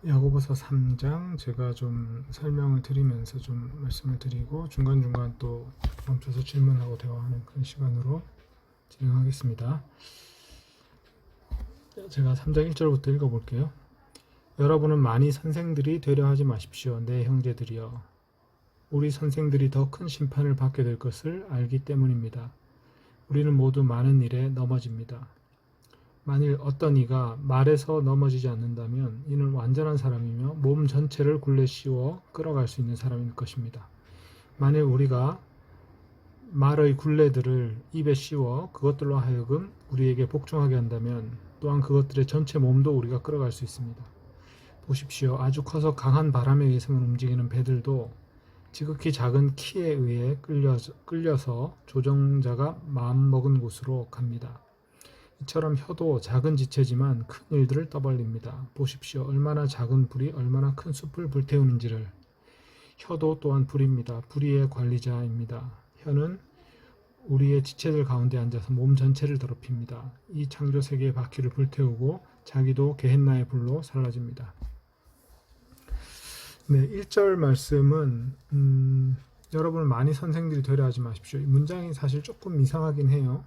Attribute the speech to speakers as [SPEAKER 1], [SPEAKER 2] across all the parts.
[SPEAKER 1] 야고보서 3장 제가 좀 설명을 드리면서 좀 말씀을 드리고 중간중간 또 멈춰서 질문하고 대화하는 그런 시간으로 진행하겠습니다. 제가 3장 1절부터 읽어볼게요. 여러분은 많이 선생들이 되려 하지 마십시오. 내 형제들이여. 우리 선생들이 더 큰 심판을 받게 될 것을 알기 때문입니다. 우리는 모두 많은 일에 넘어집니다. 만일 어떤 이가 말에서 넘어지지 않는다면 이는 완전한 사람이며 몸 전체를 굴레 씌워 끌어갈 수 있는 사람일 것입니다. 만일 우리가 말의 굴레들을 입에 씌워 그것들로 하여금 우리에게 복종하게 한다면 또한 그것들의 전체 몸도 우리가 끌어갈 수 있습니다. 보십시오. 아주 커서 강한 바람에 의해서만 움직이는 배들도 지극히 작은 키에 의해 끌려서 조종자가 마음먹은 곳으로 갑니다. 이처럼 혀도 작은 지체지만 큰 일들을 떠벌립니다. 보십시오. 얼마나 작은 불이 얼마나 큰 숲을 불태우는지를. 혀도 또한 불입니다. 불의의 관리자입니다. 혀는 우리의 지체들 가운데 앉아서 몸 전체를 더럽힙니다. 이 창조 세계의 바퀴를 불태우고 자기도 게헨나의 불로 사라집니다. 네, 1절 말씀은 여러분은 많이 선생들이 되려 하지 마십시오. 이 문장이 사실 조금 이상하긴 해요.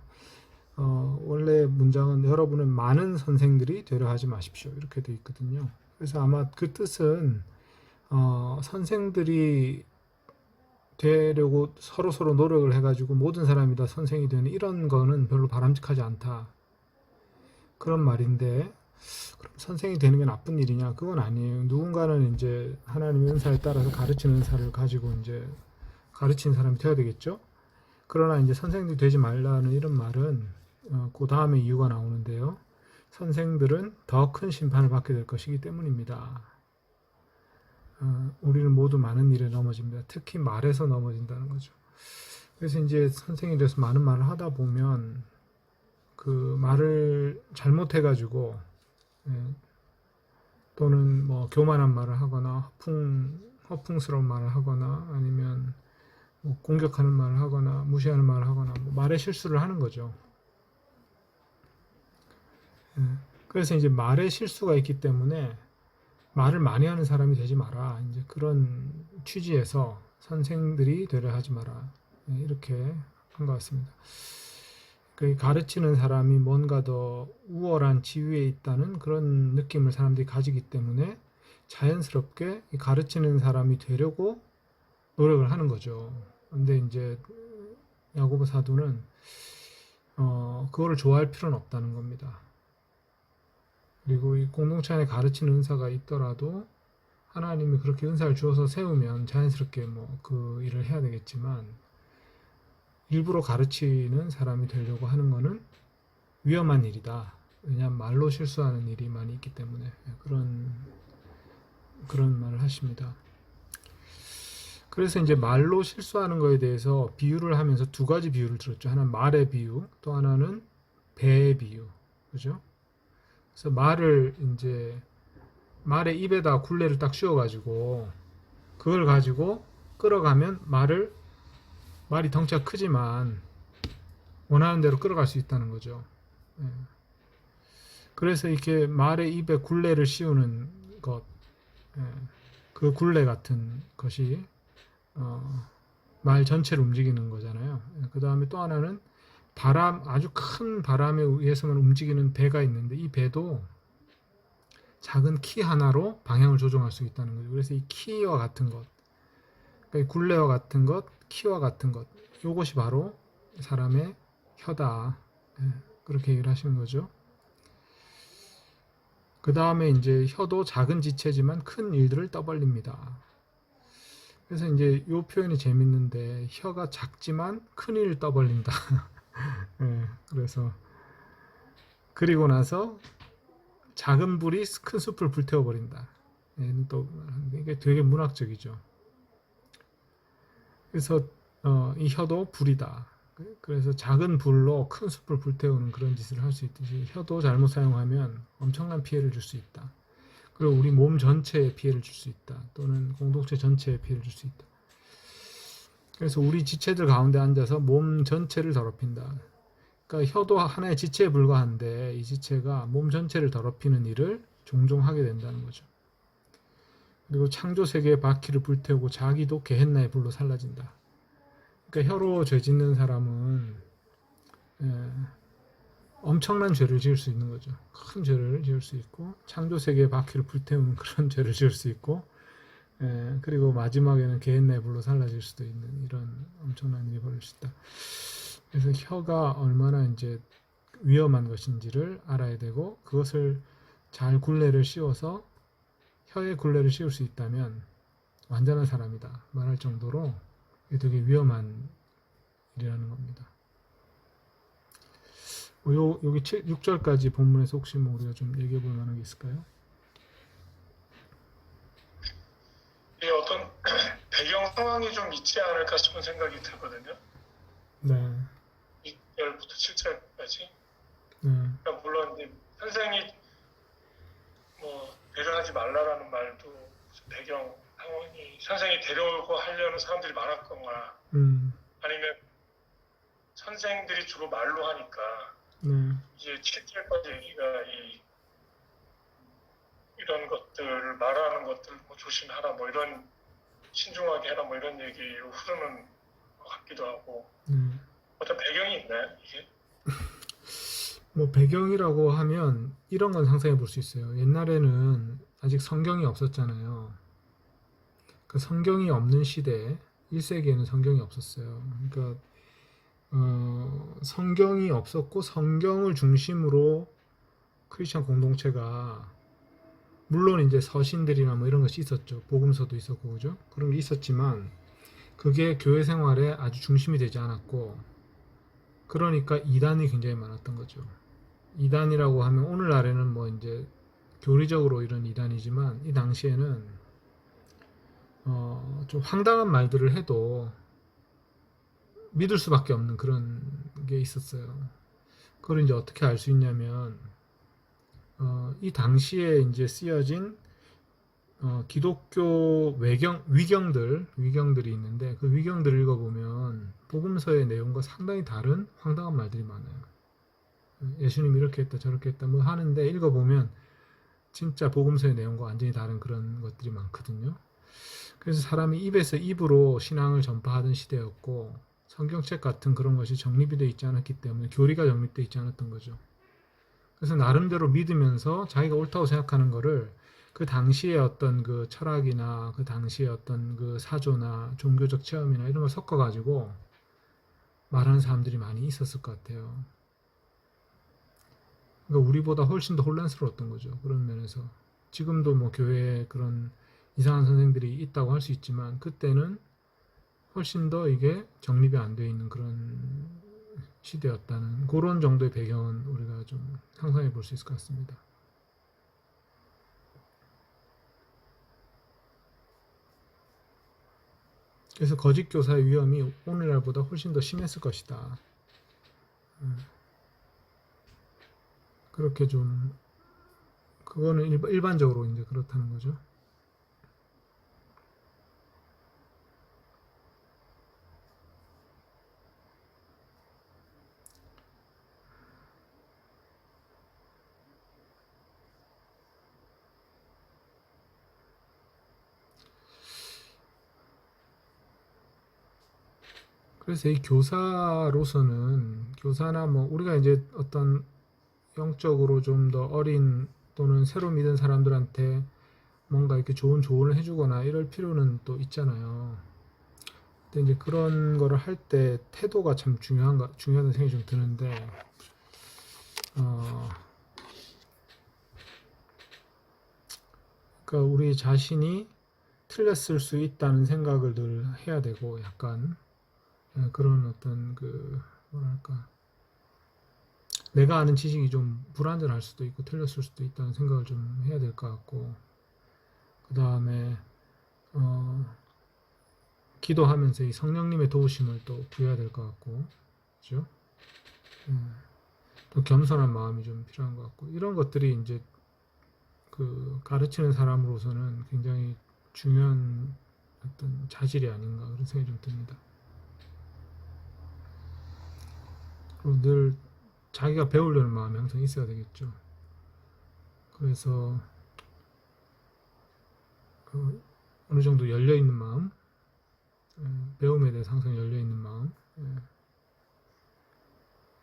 [SPEAKER 1] 원래 문장은 여러분은 많은 선생들이 되려 하지 마십시오. 이렇게 되어 있거든요. 그래서 아마 그 뜻은 선생들이 되려고 서로 노력을 해가지고 모든 사람이 다 선생이 되는 이런 거는 별로 바람직하지 않다. 그런 말인데, 그럼 선생이 되는 게 나쁜 일이냐? 그건 아니에요. 누군가는 이제 하나님의 은사에 따라서 가르치는 은사를 가지고 이제 가르치는 사람이 되어야 되겠죠? 그러나 이제 선생들이 되지 말라는 이런 말은 그 다음에 이유가 나오는데요. 선생들은 더 큰 심판을 받게 될 것이기 때문입니다. 우리는 모두 많은 일에 넘어집니다. 특히 말에서 넘어진다는 거죠. 그래서 이제 선생이 돼서 많은 말을 하다 보면 그 말을 잘못해가지고 또는 뭐 교만한 말을 하거나 허풍스러운 말을 하거나 아니면 뭐 공격하는 말을 하거나 무시하는 말을 하거나 뭐 말의 실수를 하는 거죠. 그래서 이제 말의 실수가 있기 때문에 말을 많이 하는 사람이 되지 마라. 이제 그런 취지에서 선생들이 되려 하지 마라. 이렇게 한 것 같습니다. 가르치는 사람이 뭔가 더 우월한 지위에 있다는 그런 느낌을 사람들이 가지기 때문에 자연스럽게 가르치는 사람이 되려고 노력을 하는 거죠. 근데 이제 야고보 사도는 그거를 좋아할 필요는 없다는 겁니다. 그리고 이 공동체 안에 가르치는 은사가 있더라도 하나님이 그렇게 은사를 주어서 세우면 자연스럽게 뭐 그 일을 해야 되겠지만 일부러 가르치는 사람이 되려고 하는 거는 위험한 일이다. 왜냐하면 말로 실수하는 일이 많이 있기 때문에 그런 말을 하십니다. 그래서 이제 말로 실수하는 거에 대해서 비유를 하면서 두 가지 비유를 들었죠. 하나는 말의 비유, 또 하나는 배의 비유. 그죠? 그래서 말의 입에다 굴레를 딱 씌워가지고 그걸 가지고 끌어가면 말이 덩치가 크지만 원하는 대로 끌어갈 수 있다는 거죠. 그래서 이렇게 말의 입에 굴레를 씌우는 것, 그 굴레 같은 것이 말 전체를 움직이는 거잖아요. 그 다음에 또 하나는 아주 큰 바람에 의해서만 움직이는 배가 있는데 이 배도 작은 키 하나로 방향을 조정할 수 있다는 거죠. 그래서 이 키와 같은 것, 그러니까 굴레와 같은 것, 키와 같은 것, 이것이 바로 사람의 혀다. 그렇게 얘기를 하시는 거죠. 그 다음에 이제 혀도 작은 지체지만 큰 일들을 떠벌립니다. 그래서 이제 이 표현이 재밌는데 혀가 작지만 큰 일을 떠벌린다. 그래서 그리고 나서 작은 불이 큰 숲을 불태워버린다. 또 이게 되게 문학적이죠. 그래서 이 혀도 불이다. 그래서 작은 불로 큰 숲을 불태우는 그런 짓을 할 수 있듯이 혀도 잘못 사용하면 엄청난 피해를 줄 수 있다. 그리고 우리 몸 전체에 피해를 줄 수 있다. 또는 공동체 전체에 피해를 줄 수 있다. 그래서 우리 지체들 가운데 앉아서 몸 전체를 더럽힌다. 그러니까 혀도 하나의 지체에 불과한데 이 지체가 몸 전체를 더럽히는 일을 종종 하게 된다는 거죠. 그리고 창조 세계의 바퀴를 불태우고 자기도 게헨나의 불로 살라진다. 그러니까 혀로 죄 짓는 사람은 예, 엄청난 죄를 지을 수 있는 거죠. 큰 죄를 지을 수 있고 창조 세계의 바퀴를 불태우는 그런 죄를 지을 수 있고 그리고 마지막에는 게헨나의 불로 살라질 수도 있는 이런 엄청난 일이 벌어질 수 있다. 그래서 혀가 얼마나 이제 위험한 것인지를 알아야 되고 그것을 잘 굴레를 씌워서 혀에 굴레를 씌울 수 있다면 완전한 사람이다 말할 정도로 되게 위험한 일이라는 겁니다. 여기 6절까지 본문에서 혹시 뭐 우리가 좀 얘기해 볼 만한 게 있을까요?
[SPEAKER 2] 이 어떤 배경 상황이 좀 있지 않을까 싶은 생각이 들거든요.
[SPEAKER 1] 네.
[SPEAKER 2] 2절부터 7절까지.
[SPEAKER 1] 네.
[SPEAKER 2] 그러니까 물론 이제 선생이 뭐 데려가지 말라라는 말도 배경 상황이 선생이 데려오고 하려는 사람들이 많았거나 아니면 선생들이 주로 말로 하니까 이제 7절까지 얘기가 이런 것들 말하는 것들 뭐 조심하라 뭐 이런 신중하게 해라 뭐 이런 얘기로 흐르는 것 같기도 하고 어떤 배경이 있나요 이게?
[SPEAKER 1] 뭐 배경이라고 하면 이런 건 상상해 볼 수 있어요. 옛날에는 아직 성경이 없었잖아요. 그 성경이 없는 시대에 1세기에는 성경이 없었어요. 그러니까 성경이 없었고 성경을 중심으로 크리스천 공동체가 물론 이제 서신들이나 뭐 이런 것이 있었죠. 복음서도 있었고 그죠? 그런 게 있었지만 그게 교회 생활에 아주 중심이 되지 않았고 그러니까 이단이 굉장히 많았던 거죠. 이단이라고 하면 오늘날에는 뭐 이제 교리적으로 이런 이단이지만 이 당시에는 좀 황당한 말들을 해도 믿을 수밖에 없는 그런 게 있었어요. 그걸 이제 어떻게 알 수 있냐면 이 당시에 이제 쓰여진 기독교 위경들이 있는데 그 위경들을 읽어보면 복음서의 내용과 상당히 다른 황당한 말들이 많아요. 예수님이 이렇게 했다 저렇게 했다 뭐 하는데 읽어보면 진짜 복음서의 내용과 완전히 다른 그런 것들이 많거든요. 그래서 사람이 입에서 입으로 신앙을 전파하던 시대였고 성경책 같은 그런 것이 정립이 되어 있지 않았기 때문에 교리가 정립되어 있지 않았던 거죠. 그래서 나름대로 믿으면서 자기가 옳다고 생각하는 거를 그 당시의 어떤 그 철학이나 그 당시의 어떤 그 사조나 종교적 체험이나 이런 걸 섞어가지고 말하는 사람들이 많이 있었을 것 같아요. 그러니까 우리보다 훨씬 더 혼란스러웠던 거죠. 그런 면에서. 지금도 뭐 교회에 그런 이상한 선생들이 있다고 할 수 있지만 그때는 훨씬 더 이게 정립이 안 되어 있는 그런 시대였다는 그런 정도의 배경은 우리가 좀 상상해 볼 수 있을 것 같습니다. 그래서 거짓 교사의 위험이 오늘날보다 훨씬 더 심했을 것이다. 그렇게 좀 그거는 일반적으로 이제 그렇다는 거죠. 그래서 이 교사로서는 교사나 뭐 우리가 이제 어떤 영적으로 좀 더 어린 또는 새로 믿은 사람들한테 뭔가 이렇게 좋은 조언을 해주거나 이럴 필요는 또 있잖아요. 근데 이제 그런 거를 할 때 태도가 참 중요하다는 생각이 좀 드는데, 그러니까 우리 자신이 틀렸을 수 있다는 생각을 늘 해야 되고, 약간 그런 어떤 그 뭐랄까 내가 아는 지식이 좀 불완전할 수도 있고 틀렸을 수도 있다는 생각을 좀 해야 될 것 같고, 그 다음에 기도하면서 이 성령님의 도우심을 또 구해야 될 것 같고, 그죠? 또 겸손한 마음이 좀 필요한 것 같고, 이런 것들이 이제 그 가르치는 사람으로서는 굉장히 중요한 어떤 자질이 아닌가 그런 생각이 좀 듭니다. 그리고 늘 자기가 배우려는 마음이 항상 있어야 되겠죠. 그래서 어느 정도 열려 있는 마음, 배움에 대해서 항상 열려 있는 마음,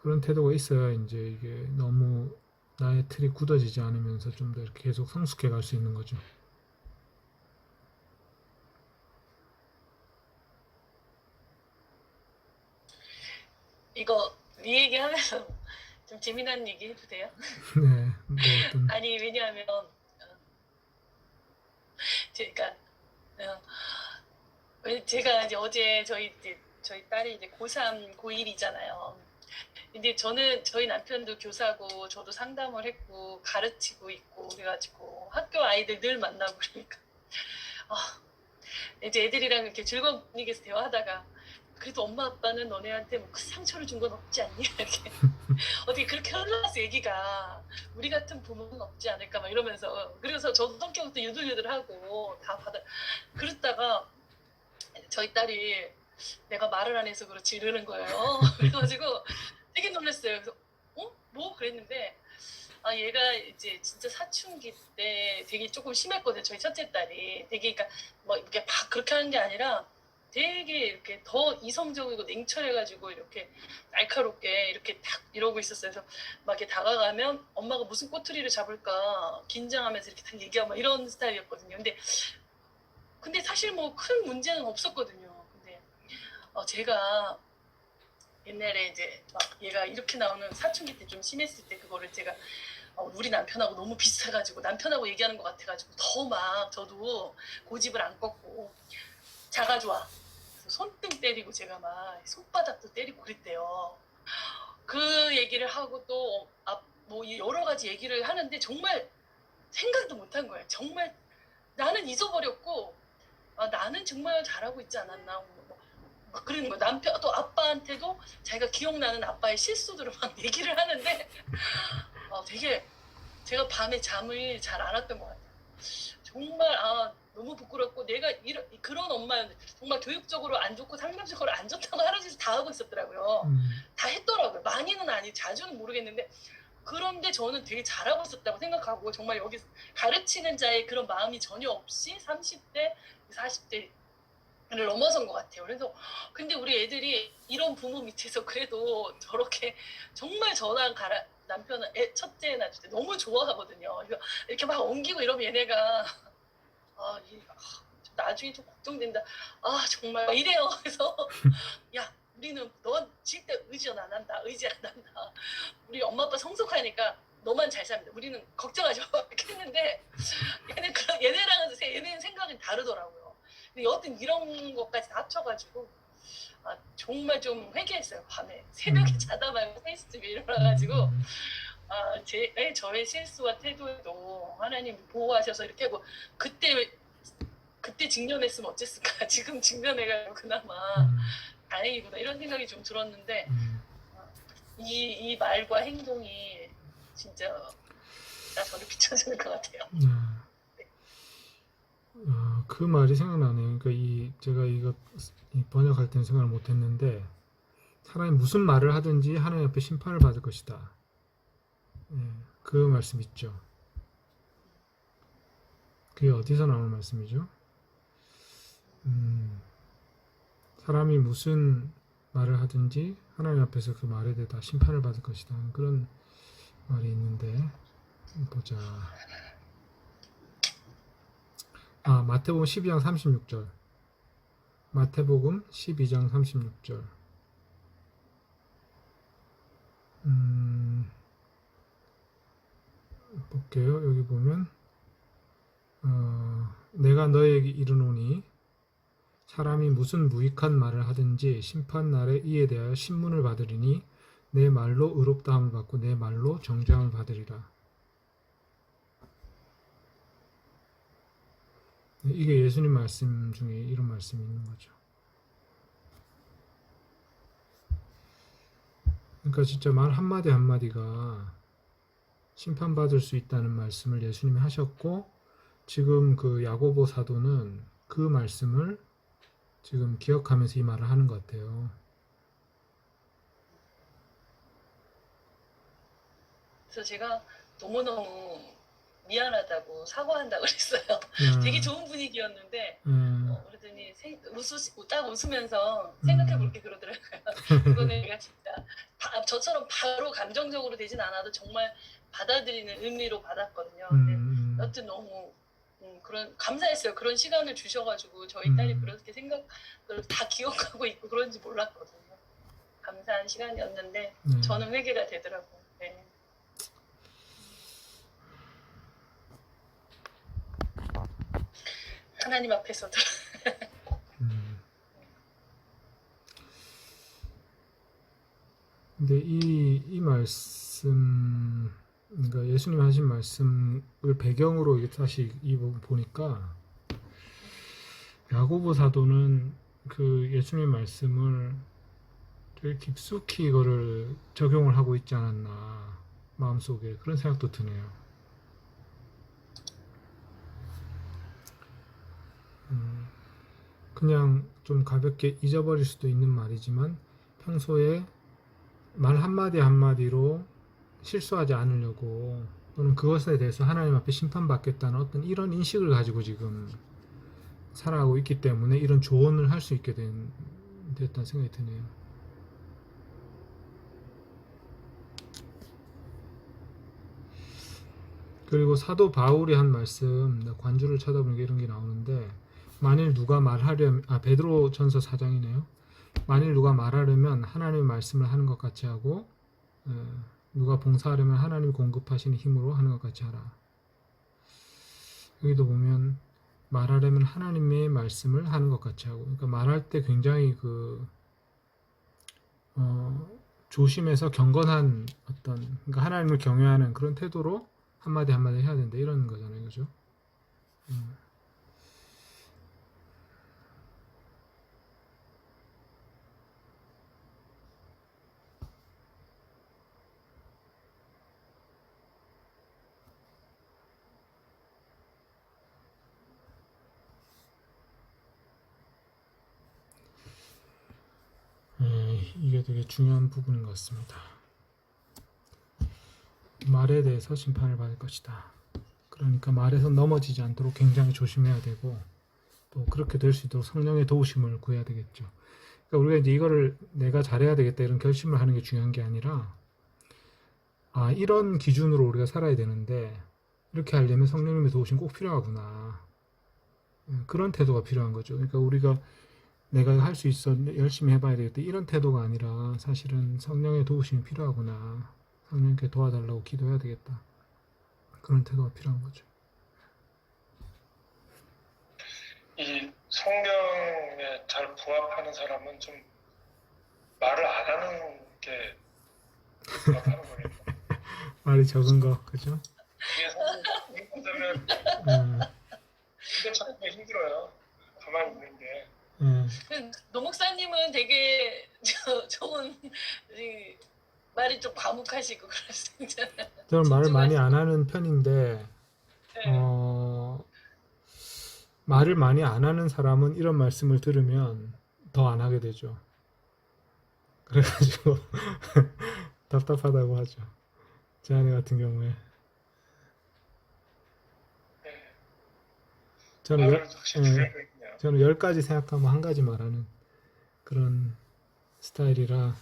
[SPEAKER 1] 그런 태도가 있어야 이제 이게 너무 나의 틀이 굳어지지 않으면서 좀 더 이렇게 계속 성숙해 갈 수 있는 거죠.
[SPEAKER 3] 이거 네 얘기하면서 좀 재미난 얘기 해도 돼요?
[SPEAKER 1] 네, 뭐 어떤
[SPEAKER 3] 아니 왜냐하면 제가 제가 이제 어제 저희 딸이 이제 고3 고1이잖아요. 근데 저희 남편도 교사고 저도 상담을 했고 가르치고 있고 그래가지고 학교 아이들 늘 만나고 그러니까 이제 애들이랑 이렇게 즐거운 분위기에서 대화하다가 그래도 엄마 아빠는 너네한테 뭐 큰 상처를 준 건 없지 않니? 이렇게 어떻게 그렇게 흘러서 얘기가 우리 같은 부모는 없지 않을까 막 이러면서 그래서 저도 성격도 유들유들하고 다 받아 그랬다가 저희 딸이 내가 말을 안 해서 그렇지 이러는 거예요. 그래가지고 되게 놀랐어요. 그래서 뭐? 그랬는데 얘가 이제 진짜 사춘기 때 되게 조금 심했거든요. 저희 첫째 딸이 되게 그러니까 뭐 이렇게 막 그렇게 하는 게 아니라 되게 이렇게 더 이성적이고 냉철해가지고 이렇게 날카롭게 이렇게 딱 이러고 있었어요. 그래서 막 이렇게 다가가면 엄마가 무슨 꼬투리를 잡을까 긴장하면서 이렇게 딱 얘기하고 막 이런 스타일이었거든요. 근데 사실 뭐 큰 문제는 없었거든요. 근데 제가 옛날에 이제 막 얘가 이렇게 나오는 사춘기 때 좀 심했을 때 그거를 제가 우리 남편하고 너무 비슷해가지고 남편하고 얘기하는 것 같아가지고 더 막 저도 고집을 안 꺾고 자가 좋아. 손등 때리고 제가 막 손바닥도 때리고 그랬대요. 그 얘기를 하고 또 뭐 여러 가지 얘기를 하는데 정말 생각도 못한 거예요. 정말 나는 잊어버렸고 나는 정말 잘하고 있지 않았나 막 그러는 거예요. 남편 또 아빠한테도 자기가 기억나는 아빠의 실수들을 막 얘기를 하는데 되게 제가 밤에 잠을 잘 안 왔던 것 같아요. 정말 너무 부끄럽고 내가 그런 엄마였는데 정말 교육적으로 안 좋고 상담적으로 안 좋다고 하루 종일 다 하고 있었더라고요. 다 했더라고요. 많이는 아니 자주는 모르겠는데 그런데 저는 되게 잘하고 있었다고 생각하고 정말 여기 가르치는 자의 그런 마음이 전혀 없이 30대 40대를 넘어선 것 같아요. 그래서 근데 우리 애들이 이런 부모 밑에서 그래도 저렇게 정말 저랑 남편은 첫째나 둘째 너무 좋아하거든요. 이렇게 막 옮기고 이러면 얘네가 나중에 좀 걱정된다. 정말 이래요. 그래서 야 우리는 넌 절대 의지 안 한다. 우리 엄마 아빠 성숙하니까 너만 잘 삽니다. 우리는 걱정하지 마. 이렇게 했는데 얘네는 생각이 다르더라고요. 근데 여튼 이런 것까지 다 합쳐가지고 정말 좀 회개했어요. 밤에 새벽에 자다 말고 3시쯤에 일어나가지고 저의 실수와 태도에도 하나님 보호하셔서 이렇게 하고 그때 직면했으면 어땠을까. 지금 직면해가지고 그나마 다행이구나 이런 생각이 좀 들었는데 이 말과 행동이 진짜 저를 비춰주는 것 같아요.
[SPEAKER 1] 그 말이 생각나네요. 그러니까 제가 이거 번역할 때는 생각을 못했는데 사람이 무슨 말을 하든지 하나님 앞에 심판을 받을 것이다. 그 말씀 있죠. 그게 어디서 나오는 말씀이죠? 사람이 무슨 말을 하든지 하나님 앞에서 그 말에 대해 다 심판을 받을 것이다. 그런 말이 있는데 보자. 마태복음 12장 36절. 마태복음 12장 36절. 볼게요. 여기 보면 내가 너에게 이르노니 사람이 무슨 무익한 말을 하든지 심판날에 이에 대하여 신문을 받으리니 내 말로 의롭다함을 받고 내 말로 정죄함을 받으리라. 이게 예수님 말씀 중에 이런 말씀이 있는 거죠. 그러니까 진짜 말 한마디 한마디가 심판받을 수 있다는 말씀을 예수님이 하셨고 지금 그 야고보 사도는 그 말씀을 지금 기억하면서 이 말을 하는 것 같아요.
[SPEAKER 3] 그래서 제가 너무너무 미안하다고 사과한다고 그랬어요. 되게 좋은 분위기였는데 그러더니 딱 웃으면서 생각해 볼게 그러더라고요. 그거는 내가 진짜 저처럼 바로 감정적으로 되진 않아도 정말 받아들이는 의미로 받았거든요. 근데 여튼 너무 그런 감사했어요. 그런 시간을 주셔가지고 저희 딸이 그렇게 생각을 다 기억하고 있고 그런지 몰랐거든요. 감사한 시간이었는데 저는 회개가 되더라고요. 네. 하나님 앞에서도.
[SPEAKER 1] 근데 이 말씀, 그러니까 예수님 하신 말씀을 배경으로 이게 다시 이 부분 보니까 야고보 사도는 그 예수님 말씀을 되게 깊숙이 이거를 적용을 하고 있지 않았나 마음속에 그런 생각도 드네요. 그냥 좀 가볍게 잊어버릴 수도 있는 말이지만 평소에 말 한마디 한마디로 실수하지 않으려고 또는 그것에 대해서 하나님 앞에 심판받겠다는 어떤 이런 인식을 가지고 지금 살아가고 있기 때문에 이런 조언을 할 수 있게 됐다는 생각이 드네요. 그리고 사도 바울이 한 말씀, 관주를 쳐다보니까 이런 게 나오는데 만일 누가 말하려면 베드로 전서 4장이네요. 만일 누가 말하려면 하나님의 말씀을 하는 것 같이 하고 누가 봉사하려면 하나님이 공급하시는 힘으로 하는 것 같이 하라. 여기도 보면 말하려면 하나님의 말씀을 하는 것 같이 하고, 그러니까 말할 때 굉장히 조심해서 경건한 어떤, 그러니까 하나님을 경외하는 그런 태도로 한마디 한마디 해야 된다 이런 거잖아요, 그죠? 이게 되게 중요한 부분인 것 같습니다. 말에 대해서 심판을 받을 것이다. 그러니까 말에서 넘어지지 않도록 굉장히 조심해야 되고 또 그렇게 될 수 있도록 성령의 도우심을 구해야 되겠죠. 그러니까 우리가 이제 이거를 내가 잘해야 되겠다 이런 결심을 하는 게 중요한 게 아니라 이런 기준으로 우리가 살아야 되는데 이렇게 하려면 성령님의 도우심 꼭 필요하구나. 그런 태도가 필요한 거죠. 그러니까 우리가 내가 할 수 있어 열심히 해봐야 되겠다 이런 태도가 아니라 사실은 성령의 도우심이 필요하구나. 성령께 도와달라고 기도해야 되겠다. 그런 태도가 필요한 거죠.
[SPEAKER 2] 이 성경에 잘 부합하는 사람은 좀 말을 안 하는 게 부합하는 거니까.
[SPEAKER 1] 말이 적은 거, 그죠?
[SPEAKER 2] 이게 성경되면 이게 찾기가 힘들어요. 가만히 있는 게.
[SPEAKER 3] 노 목사님은 되게 좋은 말이 좀 과묵하시고 그러시잖아요.
[SPEAKER 1] 저는 말을 많이 안 하는 편인데 말을 많이 안 하는 사람은 이런 말씀을 들으면 더 안 하게 되죠. 그래가지고 답답하다고 하죠. 제 아내 같은 경우에 저는 저는 10가지 생각하면 한 가지 말하는 그런 스타일이라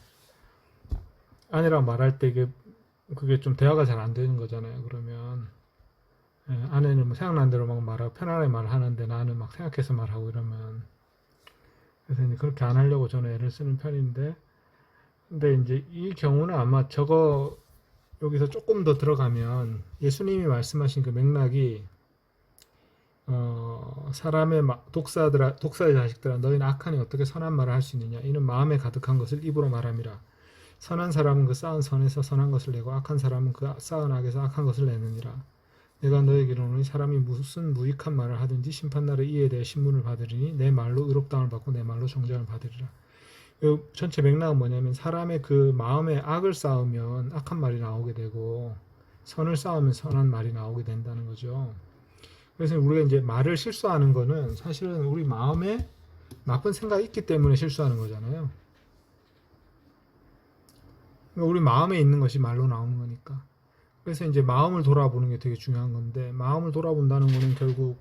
[SPEAKER 1] 아내랑 말할 때 그게 좀 대화가 잘 안 되는 거잖아요. 그러면 아내는 뭐 생각난 대로 막 말하고 편안하게 말하는데 나는 막 생각해서 말하고 이러면 그래서 이제 그렇게 안 하려고 저는 애를 쓰는 편인데 근데 이제 이 경우는 아마 여기서 조금 더 들어가면 예수님이 말씀하신 그 맥락이 사람의 독사의 자식들아 너희는 악하니 어떻게 선한 말을 할 수 있느냐 이는 마음에 가득한 것을 입으로 말함이라 선한 사람은 그 쌓은 선에서 선한 것을 내고 악한 사람은 그 쌓은 악에서 악한 것을 내느니라 내가 너에게 이르노니 사람이 무슨 무익한 말을 하든지 심판날에 이에 대해 신문을 받으리니 내 말로 의롭다함을 받고 내 말로 정죄함을 받으리라. 이 전체 맥락은 뭐냐면 사람의 그 마음에 악을 쌓으면 악한 말이 나오게 되고 선을 쌓으면 선한 말이 나오게 된다는 거죠. 그래서 우리가 이제 말을 실수하는 거는 사실은 우리 마음에 나쁜 생각이 있기 때문에 실수하는 거잖아요. 그러니까 우리 마음에 있는 것이 말로 나오는 거니까. 그래서 이제 마음을 돌아보는 게 되게 중요한 건데, 마음을 돌아본다는 거는 결국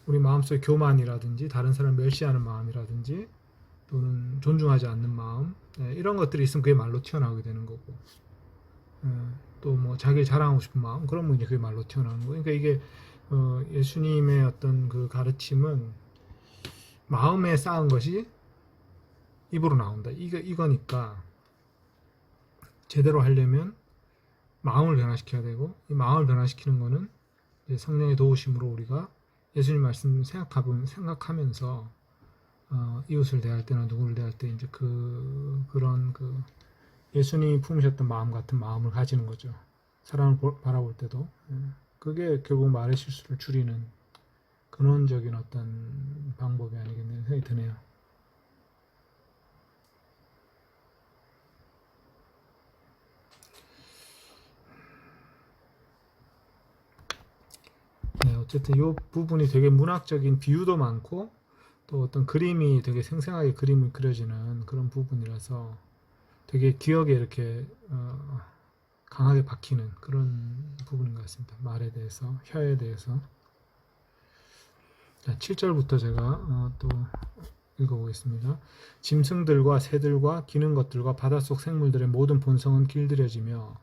[SPEAKER 1] 우리 마음속의 교만이라든지 다른 사람을 멸시하는 마음이라든지 또는 존중하지 않는 마음, 이런 것들이 있으면 그게 말로 튀어나오게 되는 거고, 또 뭐 자기 자랑하고 싶은 마음, 그러면 이제 그게 말로 튀어나오는 거예요. 그러니까 이게 예수님의 어떤 그 가르침은 마음에 쌓은 것이 입으로 나온다. 이거니까 제대로 하려면 마음을 변화시켜야 되고, 이 마음을 변화시키는 거는 이제 성령의 도우심으로 우리가 예수님 말씀 생각하면서 이웃을 대할 때나 누구를 대할 때 이제 그런 예수님이 품으셨던 마음 같은 마음을 가지는 거죠. 사람을 바라볼 때도. 그게 결국 말의 실수를 줄이는 근원적인 어떤 방법이 아니겠네 생각이 드네요. 네, 어쨌든 이 부분이 되게 문학적인 비유도 많고 또 어떤 그림이 되게 생생하게 그림이 그려지는 그런 부분이라서 되게 기억에 이렇게 강하게 박히는 그런 부분인 것 같습니다. 말에 대해서, 혀에 대해서. 자, 7절부터 제가 또 읽어보겠습니다. 짐승들과 새들과 기는 것들과 바닷속 생물들의 모든 본성은 길들여지며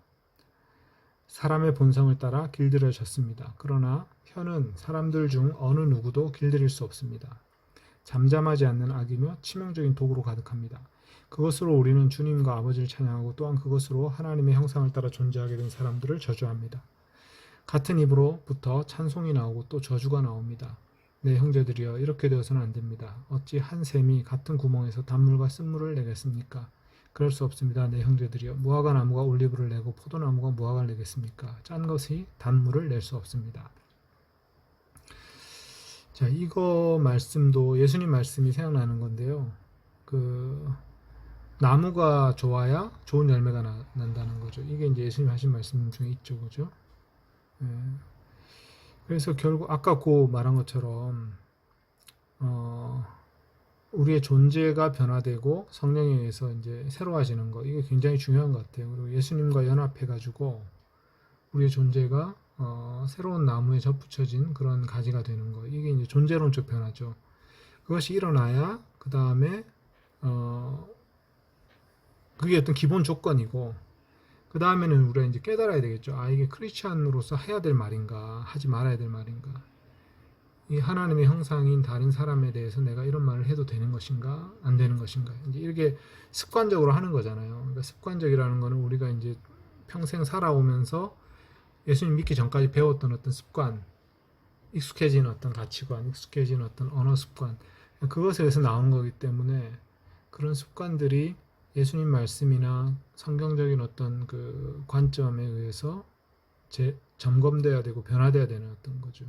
[SPEAKER 1] 사람의 본성을 따라 길들여졌습니다. 그러나 혀는 사람들 중 어느 누구도 길들일 수 없습니다. 잠잠하지 않는 악이며 치명적인 독으로 가득합니다. 그것으로 우리는 주님과 아버지를 찬양하고 또한 그것으로 하나님의 형상을 따라 존재하게 된 사람들을 저주합니다. 같은 입으로부터 찬송이 나오고 또 저주가 나옵니다. 네, 형제들이여, 이렇게 되어서는 안 됩니다. 어찌 한 샘이 같은 구멍에서 단물과 쓴물을 내겠습니까? 그럴 수 없습니다. 네, 형제들이여, 무화과 나무가 올리브를 내고 포도나무가 무화과를 내겠습니까? 짠 것이 단물을 낼 수 없습니다. 자, 이거 말씀도 예수님 말씀이 생각나는 건데요. 나무가 좋아야 좋은 열매가 난다는 거죠. 이게 이제 예수님 하신 말씀 중에 있죠, 그죠? 그래서 결국 아까 말한 것처럼 우리의 존재가 변화되고 성령에 의해서 이제 새로워지는 거, 이게 굉장히 중요한 것 같아요. 그리고 예수님과 연합해가지고 우리의 존재가 새로운 나무에 접붙여진 그런 가지가 되는 거, 이게 이제 존재론적 변화죠. 그것이 일어나야 그 다음에 그게 어떤 기본 조건이고, 그 다음에는 우리가 이제 깨달아야 되겠죠. 이게 크리스찬으로서 해야 될 말인가, 하지 말아야 될 말인가. 이 하나님의 형상인 다른 사람에 대해서 내가 이런 말을 해도 되는 것인가, 안 되는 것인가. 이제 이렇게 습관적으로 하는 거잖아요. 그러니까 습관적이라는 거는 우리가 이제 평생 살아오면서 예수님 믿기 전까지 배웠던 어떤 습관, 익숙해진 어떤 가치관, 익숙해진 어떤 언어 습관, 그것에서 나오는 거기 때문에 그런 습관들이 예수님 말씀이나 성경적인 어떤 그 관점에 의해서 점검돼야 되고 변화돼야 되는 어떤 거죠.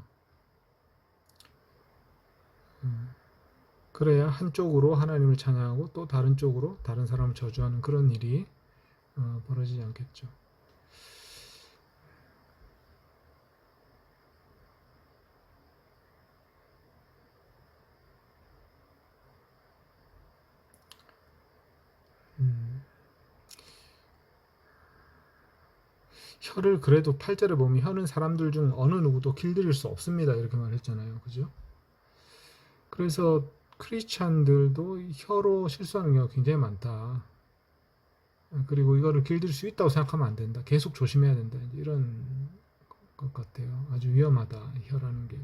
[SPEAKER 1] 그래야 한쪽으로 하나님을 찬양하고 또 다른 쪽으로 다른 사람을 저주하는 그런 일이 벌어지지 않겠죠. 혀를 그래도 8절에 보면 혀는 사람들 중 어느 누구도 길들일 수 없습니다. 이렇게 말했잖아요. 그죠? 그래서 크리스찬들도 혀로 실수하는 경우가 굉장히 많다. 그리고 이거를 길들일 수 있다고 생각하면 안 된다. 계속 조심해야 된다. 이런 것 같아요. 아주 위험하다. 혀라는 게.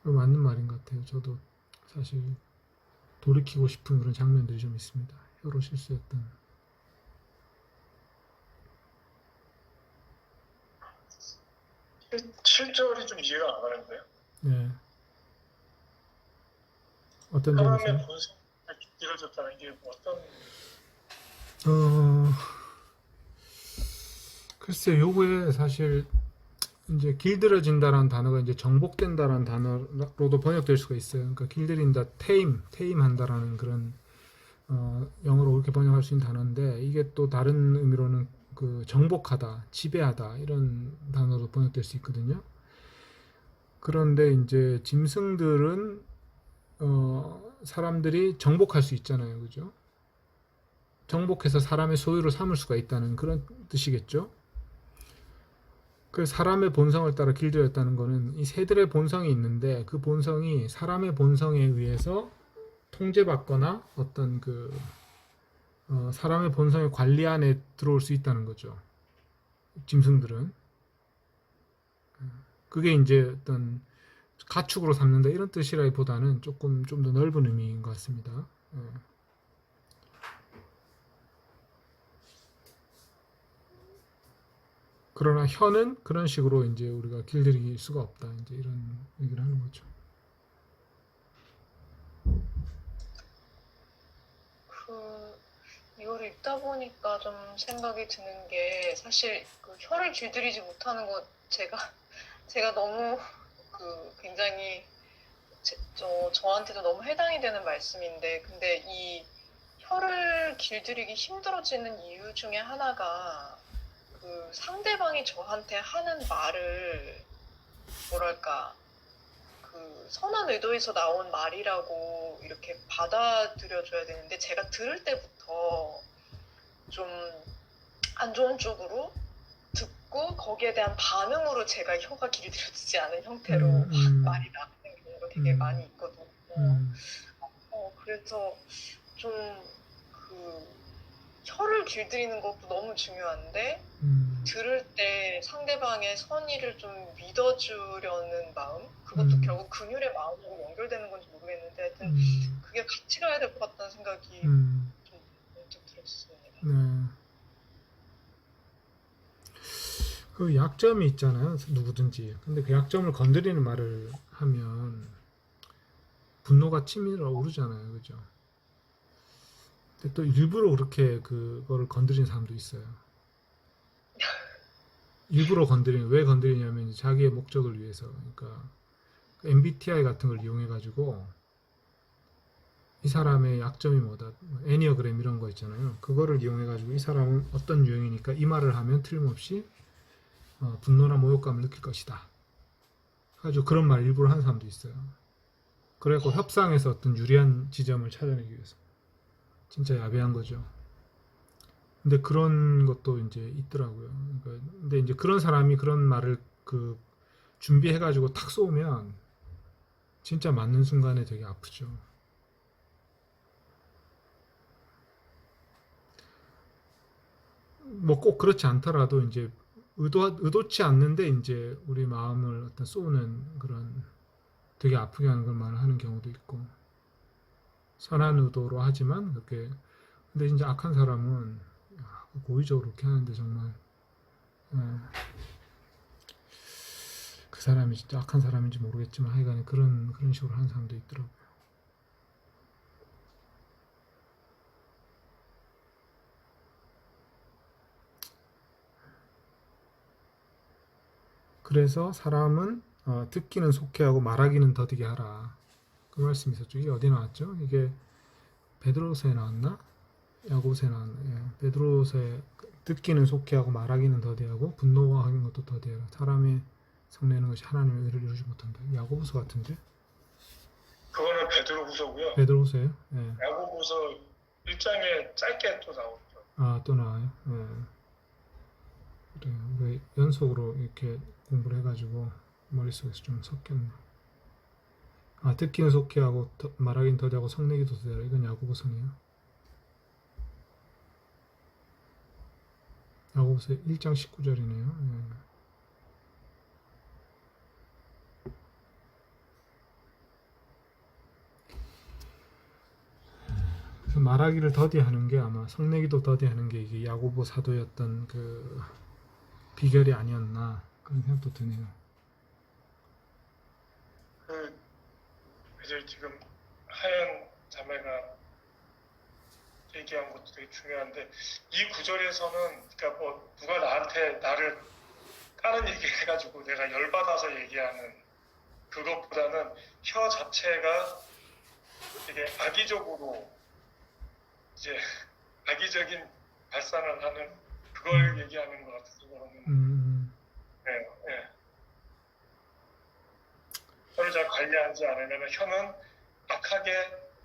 [SPEAKER 1] 맞는 말인 것 같아요. 저도 사실 돌이키고 싶은 그런 장면들이 좀 있습니다. 혀로 실수했던.
[SPEAKER 2] 7절이 좀 이해가 안 가는데요.
[SPEAKER 1] 네. 어떤
[SPEAKER 2] 사람의
[SPEAKER 1] 점에서?
[SPEAKER 2] 본성이 길어졌다는 게 어떤?
[SPEAKER 1] 글쎄요, 요거에 사실 이제 길들여진다라는 단어가 이제 정복된다라는 단어로도 번역될 수가 있어요. 그러니까 길들인다, 테임한다라는 그런 영어로 그렇게 번역할 수 있는 단어인데, 이게 또 다른 의미로는 그 정복하다, 지배하다 이런 단어로 번역될 수 있거든요. 그런데 이제 짐승들은 사람들이 정복할 수 있잖아요, 그죠? 정복해서 사람의 소유로 삼을 수가 있다는 그런 뜻이겠죠. 그 사람의 본성을 따라 길들였다는 거는 이 새들의 본성이 있는데 그 본성이 사람의 본성에 의해서 통제받거나 어떤 사람의 본성의 관리 안에 들어올 수 있다는 거죠. 짐승들은. 그게 이제 어떤 가축으로 삼는다 이런 뜻이라기보다는 조금 좀 더 넓은 의미인 것 같습니다. 그러나 혀는 그런 식으로 이제 우리가 길들일 수가 없다. 이제 이런 얘기를 하는 거죠.
[SPEAKER 4] 이거를 읽다 보니까 좀 생각이 드는 게 사실 그 혀를 길들이지 못하는 거 제가 너무 굉장히 저한테도 너무 해당이 되는 말씀인데 근데 이 혀를 길들이기 힘들어지는 이유 중에 하나가 그 상대방이 저한테 하는 말을 뭐랄까 그 선한 의도에서 나온 말이라고 이렇게 받아들여줘야 되는데 제가 들을 때부터 좀 안 좋은 쪽으로 듣고 거기에 대한 반응으로 제가 혀가 길들여지지 않은 형태로 말이 나오는 경우가 되게 많이 있거든요. 그래서 좀 혀를 길들이는 것도 너무 중요한데 들을 때 상대방의 선의를 좀 믿어주려는 마음 그것도 결국 긍휼의 마음으로 연결되는 건지 모르겠는데 하여튼 그게 같이 가야 될 것 같다는 생각이 좀 문득 들었습니다.
[SPEAKER 1] 네. 그 약점이 있잖아요, 누구든지. 근데 그 약점을 건드리는 말을 하면 분노가 치밀어 오르잖아요, 그죠? 근데 또 일부러 그렇게 그거를 건드리는 사람도 있어요. 일부러 왜 건드리냐면 자기의 목적을 위해서. 그러니까 MBTI 같은 걸 이용해 가지고 이 사람의 약점이 뭐다, 애니어그램 이런 거 있잖아요. 그거를 이용해 가지고 이 사람은 어떤 유형이니까 이 말을 하면 틀림없이 분노나 모욕감을 느낄 것이다. 아주 그런 말 일부러 하는 사람도 있어요. 그래갖고 협상에서 어떤 유리한 지점을 찾아내기 위해서. 진짜 야비한 거죠. 근데 그런 것도 이제 있더라고요. 그러니까 근데 이제 그런 사람이 그런 말을 준비해가지고 탁 쏘면 진짜 맞는 순간에 되게 아프죠. 뭐 꼭 그렇지 않더라도 이제 의도치 않는데 이제 우리 마음을 어떤 쏘는 그런 되게 아프게 하는 그런 말을 하는 경우도 있고 선한 의도로 하지만 그렇게 근데 진짜 악한 사람은 고의적으로 그렇게 하는데 정말 그 사람이 진짜 악한 사람인지 모르겠지만 하여간에 그런 식으로 하는 사람도 있더라고요. 그래서 사람은 듣기는 속히 하고 말하기는 더디게 하라. 그 말씀이 있었죠. 이게 어디 나왔죠? 이게 베드로서에 나왔나? 야고보서에 나왔나? 예. 베드로서에 듣기는 속히 하고 말하기는 더디하고 분노하는 것도 더디하라. 사람의 성내는 것이 하나님의 의를 이루지 못한다. 야고보서 같은데?
[SPEAKER 2] 그거는 베드로후서고요.
[SPEAKER 1] 베드로서예요? 예.
[SPEAKER 2] 야고보서 1장에 짧게 또 나오죠.
[SPEAKER 1] 아, 또 나와요? 예. 그래요. 연속으로 이렇게 공부를 해가지고 머릿속에서 좀 섞였네. 아, 듣기는 속히 하고 말하기는 더디하고 성내기도 더디하라. 이건 야고보서네요. 야고보서 1장 19절이네요. 예. 그래서 말하기를 더디하는 게 아마 성내기도 더디하는 게 이게 야고보 사도였던 그 비결이 아니었나 그런 생각도 드네요.
[SPEAKER 2] 이제 지금 하얀 자매가 얘기한 것도 되게 중요한데 이 구절에서는 그러니까 뭐 누가 나를 까는 얘기 해가지고 내가 열받아서 얘기하는 그것보다는 혀 자체가 되게 악의적으로 이제 악의적인 발산을 하는 그걸 얘기하는 것 같아서 저는 혀를 잘 관리하지 않으면 혀는 악하게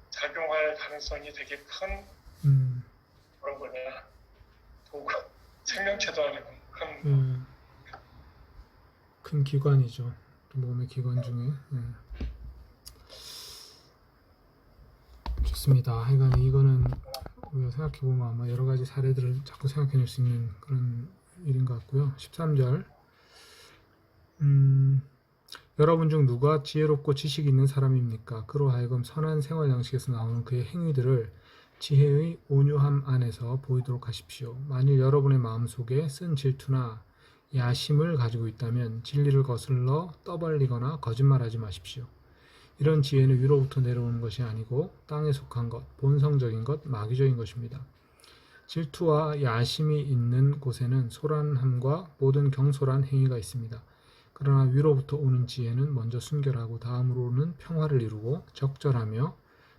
[SPEAKER 2] 작용할 가능성이 되게 큰 뭐라고 그러냐 도구 생명체도 아니고 큰
[SPEAKER 1] 큰 기관이죠. 몸의 기관 중에. 좋습니다. 하여간 이거는 우리가 생각해보면 아마 여러 가지 사례들을 자꾸 생각해낼 수 있는 그런 일인 것 같고요. 13절. 여러분 중 누가 지혜롭고 지식 있는 사람입니까? 그로 하여금 선한 생활 양식에서 나오는 그의 행위들을 지혜의 온유함 안에서 보이도록 하십시오. 만일 여러분의 마음속에 쓴 질투나 야심을 가지고 있다면 진리를 거슬러 떠벌리거나 거짓말하지 마십시오. 이런 지혜는 위로부터 내려오는 것이 아니고 땅에 속한 것, 본성적인 것, 마귀적인 것입니다. 질투와 야심이 있는 곳에는 소란함과 모든 경솔한 행위가 있습니다. 그러나 위로부터 오는 지혜는 먼저 순결하고 다음으로는 평화를 이루고 적절하며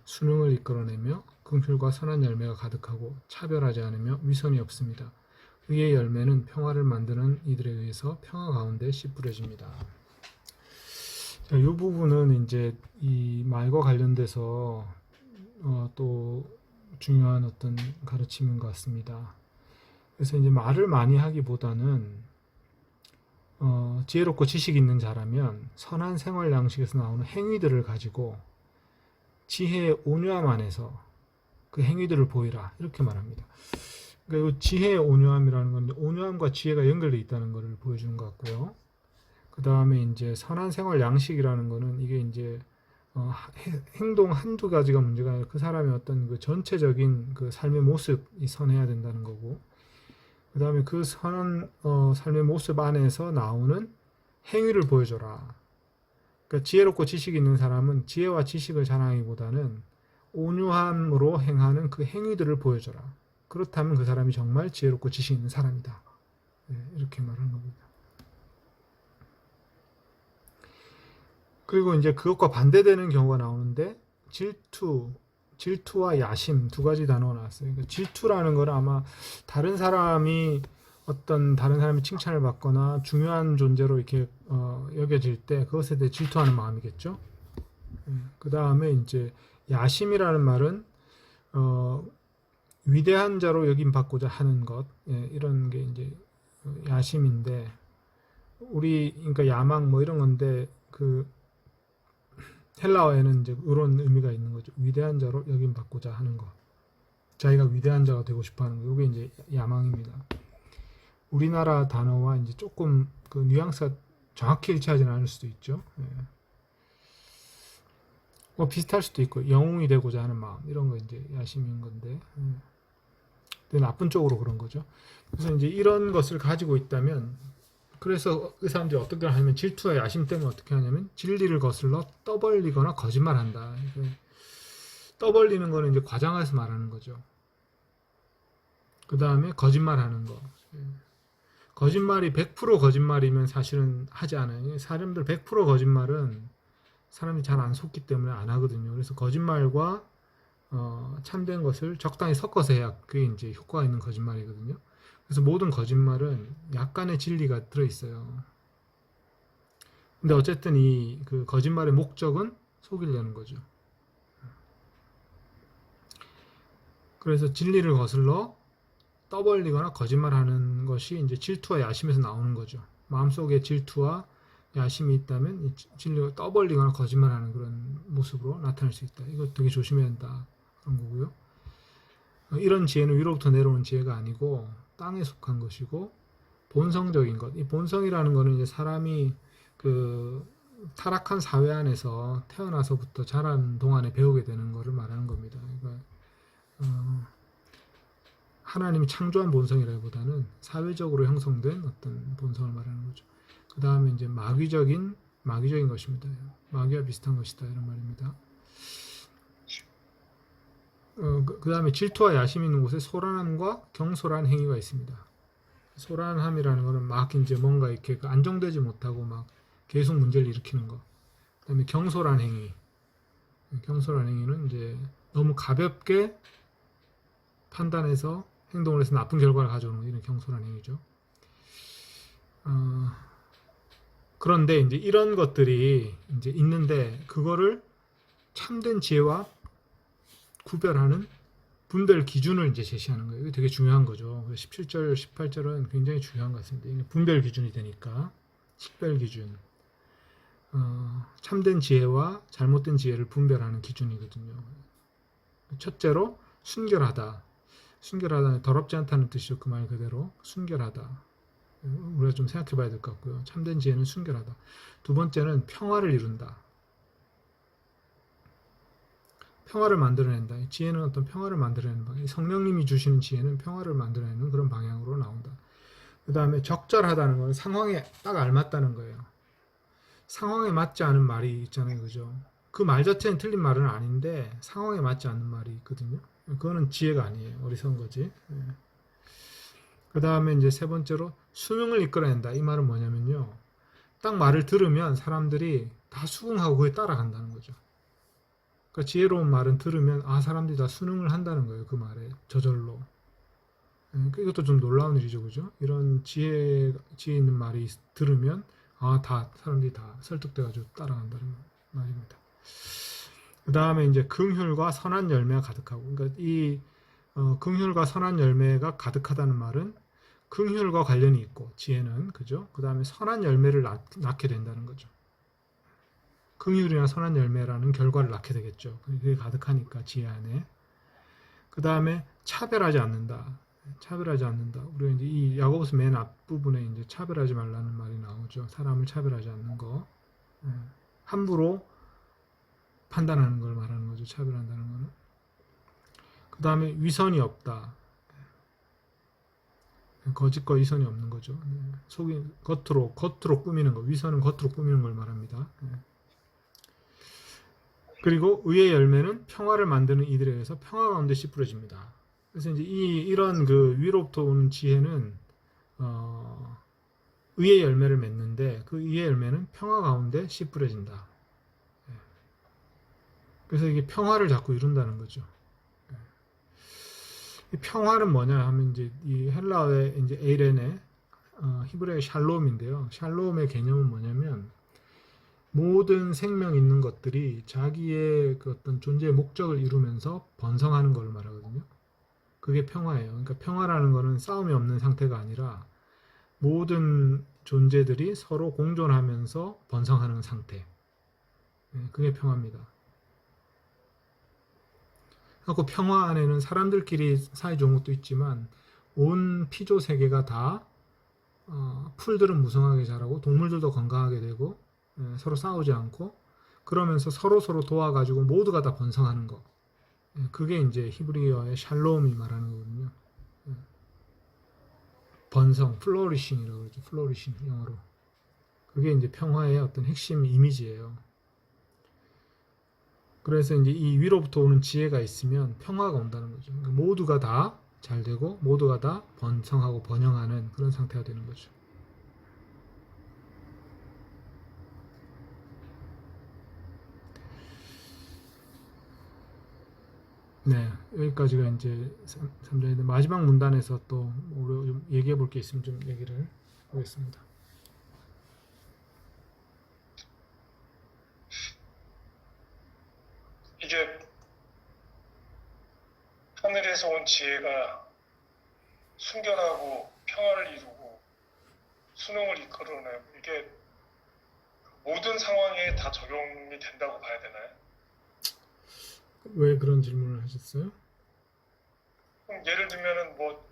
[SPEAKER 1] 순응을 이끌어내며 긍휼과 선한 열매가 가득하고 차별하지 않으며 위선이 없습니다. 의의 열매는 평화를 만드는 이들에 의해서 평화 가운데 씨 뿌려집니다. 이 부분은 이제 이 말과 관련돼서 또 중요한 어떤 가르침인 것 같습니다. 그래서 이제 말을 많이 하기보다는 지혜롭고 지식 있는 자라면 선한 생활 양식에서 나오는 행위들을 가지고 지혜의 온유함 안에서 그 행위들을 보이라 이렇게 말합니다. 그러니까 지혜의 온유함이라는 건 온유함과 지혜가 연결되어 있다는 것을 보여주는 것 같고요. 그 다음에 이제 선한 생활 양식이라는 거는 이게 이제 행동 한두 가지가 문제가 아니라 그 사람의 어떤 그 전체적인 그 삶의 모습이 선해야 된다는 거고, 그 다음에 그 선한 삶의 모습 안에서 나오는 행위를 보여줘라. 그러니까 지혜롭고 지식 있는 사람은 지혜와 지식을 자랑하기보다는 온유함으로 행하는 그 행위들을 보여줘라. 그렇다면 그 사람이 정말 지혜롭고 지식 있는 사람이다. 이렇게 말하는 겁니다. 그리고 이제 그것과 반대되는 경우가 나오는데 질투와 야심 두 가지 단어가 나왔어요. 그러니까 질투라는 건 아마 다른 사람이 칭찬을 받거나 중요한 존재로 이렇게 여겨질 때 그것에 대해 질투하는 마음이겠죠. 그 다음에 이제 야심이라는 말은 위대한 자로 여김 받고자 하는 것, 이런 게 이제 야심인데 그러니까 야망 뭐 이런 건데 그 헬라어에는 이제 이런 의미가 있는 거죠. 위대한 자로 여김 받고자 하는 것. 자기가 위대한 자가 되고 싶어 하는 거. 이게 이제 야망입니다. 우리나라 단어와 이제 조금 그 뉘앙스가 정확히 일치하지는 않을 수도 있죠. 뭐 비슷할 수도 있고, 영웅이 되고자 하는 마음. 이런 거 이제 야심인 건데. 근데 나쁜 쪽으로 그런 거죠. 그래서 이제 이런 것을 가지고 있다면, 그래서 그 사람들이 어떻게 하냐면 질투와 야심 때문에 어떻게 하냐면 진리를 거슬러 떠벌리거나 거짓말한다. 떠벌리는 거는 이제 과장해서 말하는 거죠. 그 다음에 거짓말하는 거. 거짓말이 100% 거짓말이면 사실은 하지 않아요. 사람들 100% 거짓말은 사람이 잘 안 속기 때문에 안 하거든요. 그래서 거짓말과 참된 것을 적당히 섞어서 해야 그게 이제 효과가 있는 거짓말이거든요. 그래서 모든 거짓말은 약간의 진리가 들어있어요. 근데 어쨌든 그 거짓말의 목적은 속이려는 거죠. 그래서 진리를 거슬러 떠벌리거나 거짓말하는 것이 이제 질투와 야심에서 나오는 거죠. 마음속에 질투와 야심이 있다면 이 진리를 떠벌리거나 거짓말하는 그런 모습으로 나타날 수 있다. 이거 되게 조심해야 한다. 그런 거고요. 이런 지혜는 위로부터 내려오는 지혜가 아니고 땅에 속한 것이고 본성적인 것. 이 본성이라는 거는 이제 사람이 그 타락한 사회 안에서 태어나서부터 자라는 동안에 배우게 되는 것을 말하는 겁니다. 그러니까 하나님이 창조한 본성이라기보다는 사회적으로 형성된 어떤 본성을 말하는 거죠. 그 다음에 이제 마귀적인 것입니다. 마귀와 비슷한 것이다 이런 말입니다. 그 다음에 질투와 야심이 있는 곳에 소란함과 경솔한 행위가 있습니다. 소란함이라는 것은 막 이제 뭔가 이렇게 안정되지 못하고 막 계속 문제를 일으키는 것. 그 다음에 경솔한 행위. 경솔한 행위는 이제 너무 가볍게 판단해서 행동을 해서 나쁜 결과를 가져오는 이런 경솔한 행위죠. 그런데 이제 이런 것들이 이제 있는데 그거를 참된 지혜와 구별하는 분별 기준을 이제 제시하는 거예요. 이게 되게 중요한 거죠. 17절, 18절은 굉장히 중요한 것 같습니다. 이게 분별 기준이 되니까 식별 기준, 참된 지혜와 잘못된 지혜를 분별하는 기준이거든요. 첫째로 순결하다. 순결하다는 더럽지 않다는 뜻이죠. 그 말 그대로 순결하다. 우리가 좀 생각해 봐야 될 것 같고요. 참된 지혜는 순결하다. 두 번째는 평화를 이룬다. 평화를 만들어낸다. 지혜는 어떤 평화를 만들어내는 방향. 성령님이 주시는 지혜는 평화를 만들어내는 그런 방향으로 나온다. 그 다음에 적절하다는 건 상황에 딱 알맞다는 거예요. 상황에 맞지 않은 말이 있잖아요. 그죠? 그 말 자체는 틀린 말은 아닌데 상황에 맞지 않는 말이 있거든요. 그거는 지혜가 아니에요. 어리석은 거지. 그 다음에 이제 세 번째로 수능을 이끌어낸다. 이 말은 뭐냐면요. 딱 말을 들으면 사람들이 다 수긍하고 그에 따라간다는 거죠. 그러니까 지혜로운 말은 들으면 사람들이 다 순응을 한다는 거예요. 그 말에 저절로. 이것도 좀 놀라운 일이죠, 그죠? 이런 지혜 있는 말이 들으면 다 사람들이 다 설득돼가지고 따라간다는 말입니다. 그 다음에 이제 긍휼과 선한 열매가 가득하고, 그러니까 이 긍휼과 선한 열매가 가득하다는 말은 긍휼과 관련이 있고 지혜는 그죠? 그 다음에 선한 열매를 낳게 된다는 거죠. 긍휼이나 선한 열매라는 결과를 낳게 되겠죠. 그게 가득하니까 지혜 안에. 그 다음에 차별하지 않는다. 차별하지 않는다. 우리가 이제 이 야고보서 맨 앞부분에 이제 차별하지 말라는 말이 나오죠. 사람을 차별하지 않는 거. 함부로 판단하는 걸 말하는 거죠. 차별한다는 거는. 그 다음에 위선이 없다. 거짓과 위선이 없는 거죠. 속이 겉으로 꾸미는 거. 위선은 겉으로 꾸미는 걸 말합니다. 그리고 의의 열매는 평화를 만드는 이들에 의해서 평화 가운데 씨 뿌려집니다. 그래서 이제 이런 그 위로부터 오는 지혜는 의의 열매를 맺는데 그 의의 열매는 평화 가운데 씨 뿌려진다. 그래서 이게 평화를 자꾸 이룬다는 거죠. 이 평화는 뭐냐 하면 이제 이 헬라어의 이제 에이렌의 히브리어의 샬롬인데요. 샬롬의 개념은 뭐냐면 모든 생명 있는 것들이 자기의 그 어떤 존재의 목적을 이루면서 번성하는 걸 말하거든요. 그게 평화예요. 그러니까 평화라는 거는 싸움이 없는 상태가 아니라 모든 존재들이 서로 공존하면서 번성하는 상태. 그게 평화입니다. 그리고 평화 안에는 사람들끼리 사이 좋은 것도 있지만 온 피조 세계가 다 풀들은 무성하게 자라고 동물들도 건강하게 되고 서로 싸우지 않고 그러면서 서로 도와가지고 모두가 다 번성하는 거. 그게 이제 히브리어의 샬롬이 말하는 거거든요. 번성, 플로리싱이라고 그러죠. 플로리싱 영어로. 그게 이제 평화의 어떤 핵심 이미지예요. 그래서 이제 이 위로부터 오는 지혜가 있으면 평화가 온다는 거죠. 그러니까 모두가 다 잘 되고 모두가 다 번성하고 번영하는 그런 상태가 되는 거죠. 네, 여기까지가 이제 3장인데 마지막 문단에서 또 우리 좀 얘기해 볼 게 있으면 좀 얘기를 하겠습니다.
[SPEAKER 2] 이게 하늘에서 온 지혜가 순결하고 평화를 이루고 순응을 이끌어내고 이게 모든 상황에 다 적용이 된다고 봐야 되나요?
[SPEAKER 1] 왜 그런 질문을 하셨어요?
[SPEAKER 2] 예를 들면은 뭐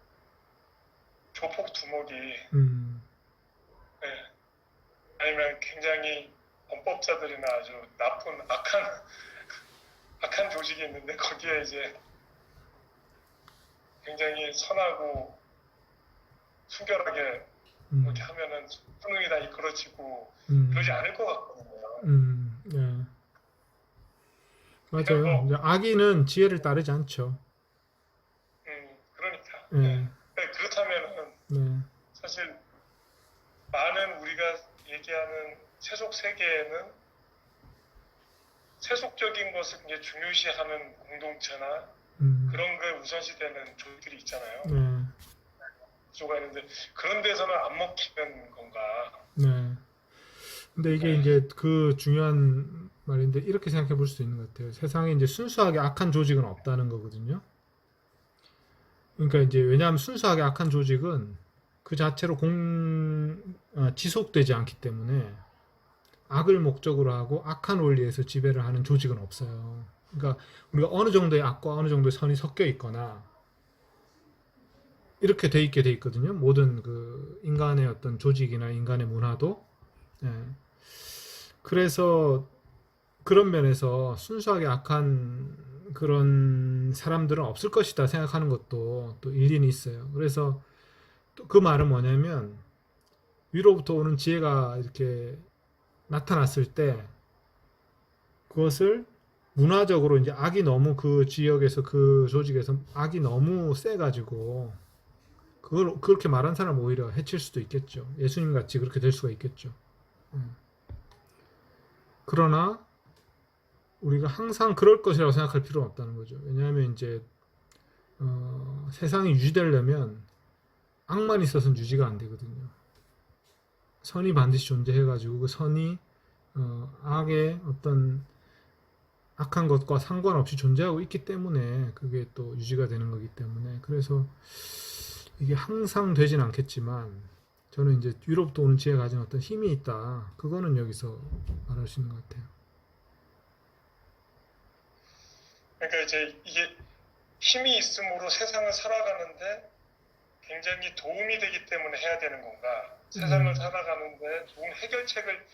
[SPEAKER 2] 조폭 두목이 아니면 굉장히 범법자들이나 아주 나쁜 악한 조직이 있는데 거기에 이제 굉장히 선하고 순결하게 이렇게 하면은 수능이 다 이끌어지고 그러지 않을 것 같거든요.
[SPEAKER 1] 네. 맞아요. 이제 악인은 지혜를 따르지 않죠.
[SPEAKER 2] 그러니까.
[SPEAKER 1] 네.
[SPEAKER 2] 그렇다면은 사실 많은 우리가 얘기하는 세속 세계에는 세속적인 것을 굉장히 중요시하는 공동체나 그런 거에 우선시되는 조직들이 있잖아요. 구조가 있는데 그런 데서는 안 먹히는 건가?
[SPEAKER 1] 네. 근데 이게 이제 그 중요한 말인데 이렇게 생각해 볼 수도 있는 것 같아요. 세상에 이제 순수하게 악한 조직은 없다는 거거든요. 그러니까 이제 왜냐하면 순수하게 악한 조직은 그 자체로 지속되지 않기 때문에 악을 목적으로 하고 악한 원리에서 지배를 하는 조직은 없어요. 그러니까 우리가 어느 정도의 악과 어느 정도의 선이 섞여 있거나 이렇게 돼 있게 돼 있거든요. 모든 그 인간의 어떤 조직이나 인간의 문화도. 예. 그래서 그런 면에서 순수하게 악한 그런 사람들은 없을 것이다 생각하는 것도 또 일리는 있어요. 그래서 또 그 말은 뭐냐면 위로부터 오는 지혜가 이렇게 나타났을 때 그것을 문화적으로 이제 악이 너무 그 지역에서 그 조직에서 악이 너무 세가지고 그걸 그렇게 말한 사람 오히려 해칠 수도 있겠죠. 예수님 같이 그렇게 될 수가 있겠죠. 그러나 우리가 항상 그럴 것이라고 생각할 필요는 없다는 거죠. 왜냐하면 이제 세상이 유지되려면 악만 있어서는 유지가 안 되거든요. 선이 반드시 존재해가지고 그 선이 악의 어떤 악한 것과 상관없이 존재하고 있기 때문에 그게 또 유지가 되는 거기 때문에 그래서 이게 항상 되진 않겠지만 저는 이제 위로부터 오는 지혜가 가진 어떤 힘이 있다. 그거는 여기서 말할 수 있는 것 같아요.
[SPEAKER 2] 그러니까 이제 이게 힘이 있음으로 세상을 살아가는데 굉장히 도움이 되기 때문에 해야 되는 건가? 세상을 살아가는데 좋은 해결책을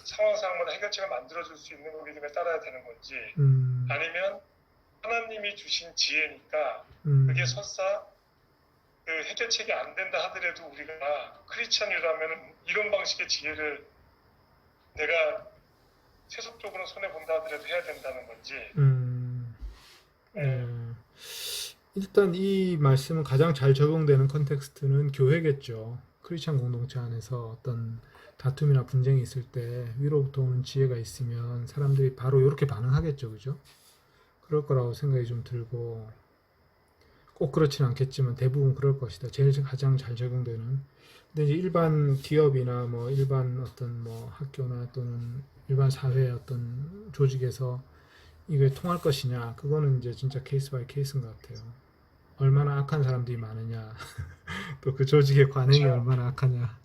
[SPEAKER 2] 상황마다 해결책을 만들어줄 수 있는 거기 때문에 따라야 되는 건지 아니면 하나님이 주신 지혜니까 그게 설사 그 해결책이 안 된다 하더라도 우리가 크리스천이라면 이런 방식의 지혜를 내가 세속적으로 손해본다 하더라도 해야 된다는 건지
[SPEAKER 1] 일단 이 말씀은 가장 잘 적용되는 컨텍스트는 교회겠죠. 크리스천 공동체 안에서 어떤 다툼이나 분쟁이 있을 때 위로부터 오는 지혜가 있으면 사람들이 바로 이렇게 반응하겠죠. 그죠? 그럴 거라고 생각이 좀 들고 꼭 그렇지는 않겠지만 대부분 그럴 것이다. 가장 잘 적용되는. 근데 이제 일반 기업이나 뭐 일반 어떤 뭐 학교나 또는 일반 사회의 어떤 조직에서 이게 통할 것이냐, 그거는 이제 진짜 케이스 바이 케이스인 것 같아요. 얼마나 악한 사람들이 많으냐, 또 그 조직의 관행이 얼마나 악하냐.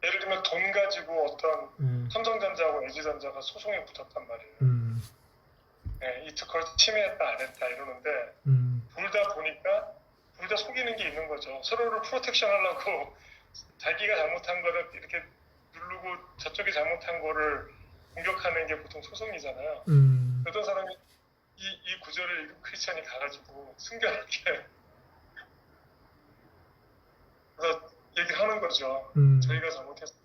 [SPEAKER 2] 예를 들면 돈 가지고 어떤 삼성전자하고 LG전자가 소송에 붙었단 말이에요. 그걸 침해했다 안 했다 이러는데 둘 다 보니까 둘 다 속이는 게 있는 거죠. 서로를 프로텍션 하려고 자기가 잘못한 거를 이렇게 누르고 저쪽이 잘못한 거를 공격하는 게 보통 소송이잖아요. 어떤 사람이 이 구절을 크리스천이 가가지고 순결하게 그래서 얘기하는 거죠. 저희가 잘못했어요.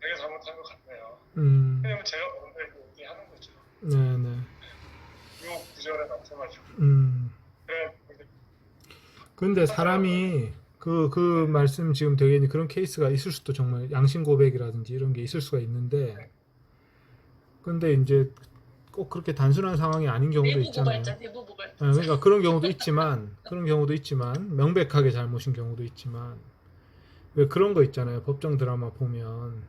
[SPEAKER 2] 저희가 잘못한 것 같네요. 왜냐면 제가 먼저 얘기하는 거죠.
[SPEAKER 1] 네네.
[SPEAKER 2] 이 구절에 맞춰가지고.
[SPEAKER 1] 근데 사람이 그 말씀 지금 되게 그런 케이스가 있을 수도 정말 양심 고백이라든지 이런 게 있을 수가 있는데 근데 이제 꼭 그렇게 단순한 상황이 아닌 경우도 있잖아요.
[SPEAKER 3] 내부 고발자.
[SPEAKER 1] 그러니까 그런 경우도 있지만 명백하게 잘못인 경우도 있지만 왜 그런 거 있잖아요. 법정 드라마 보면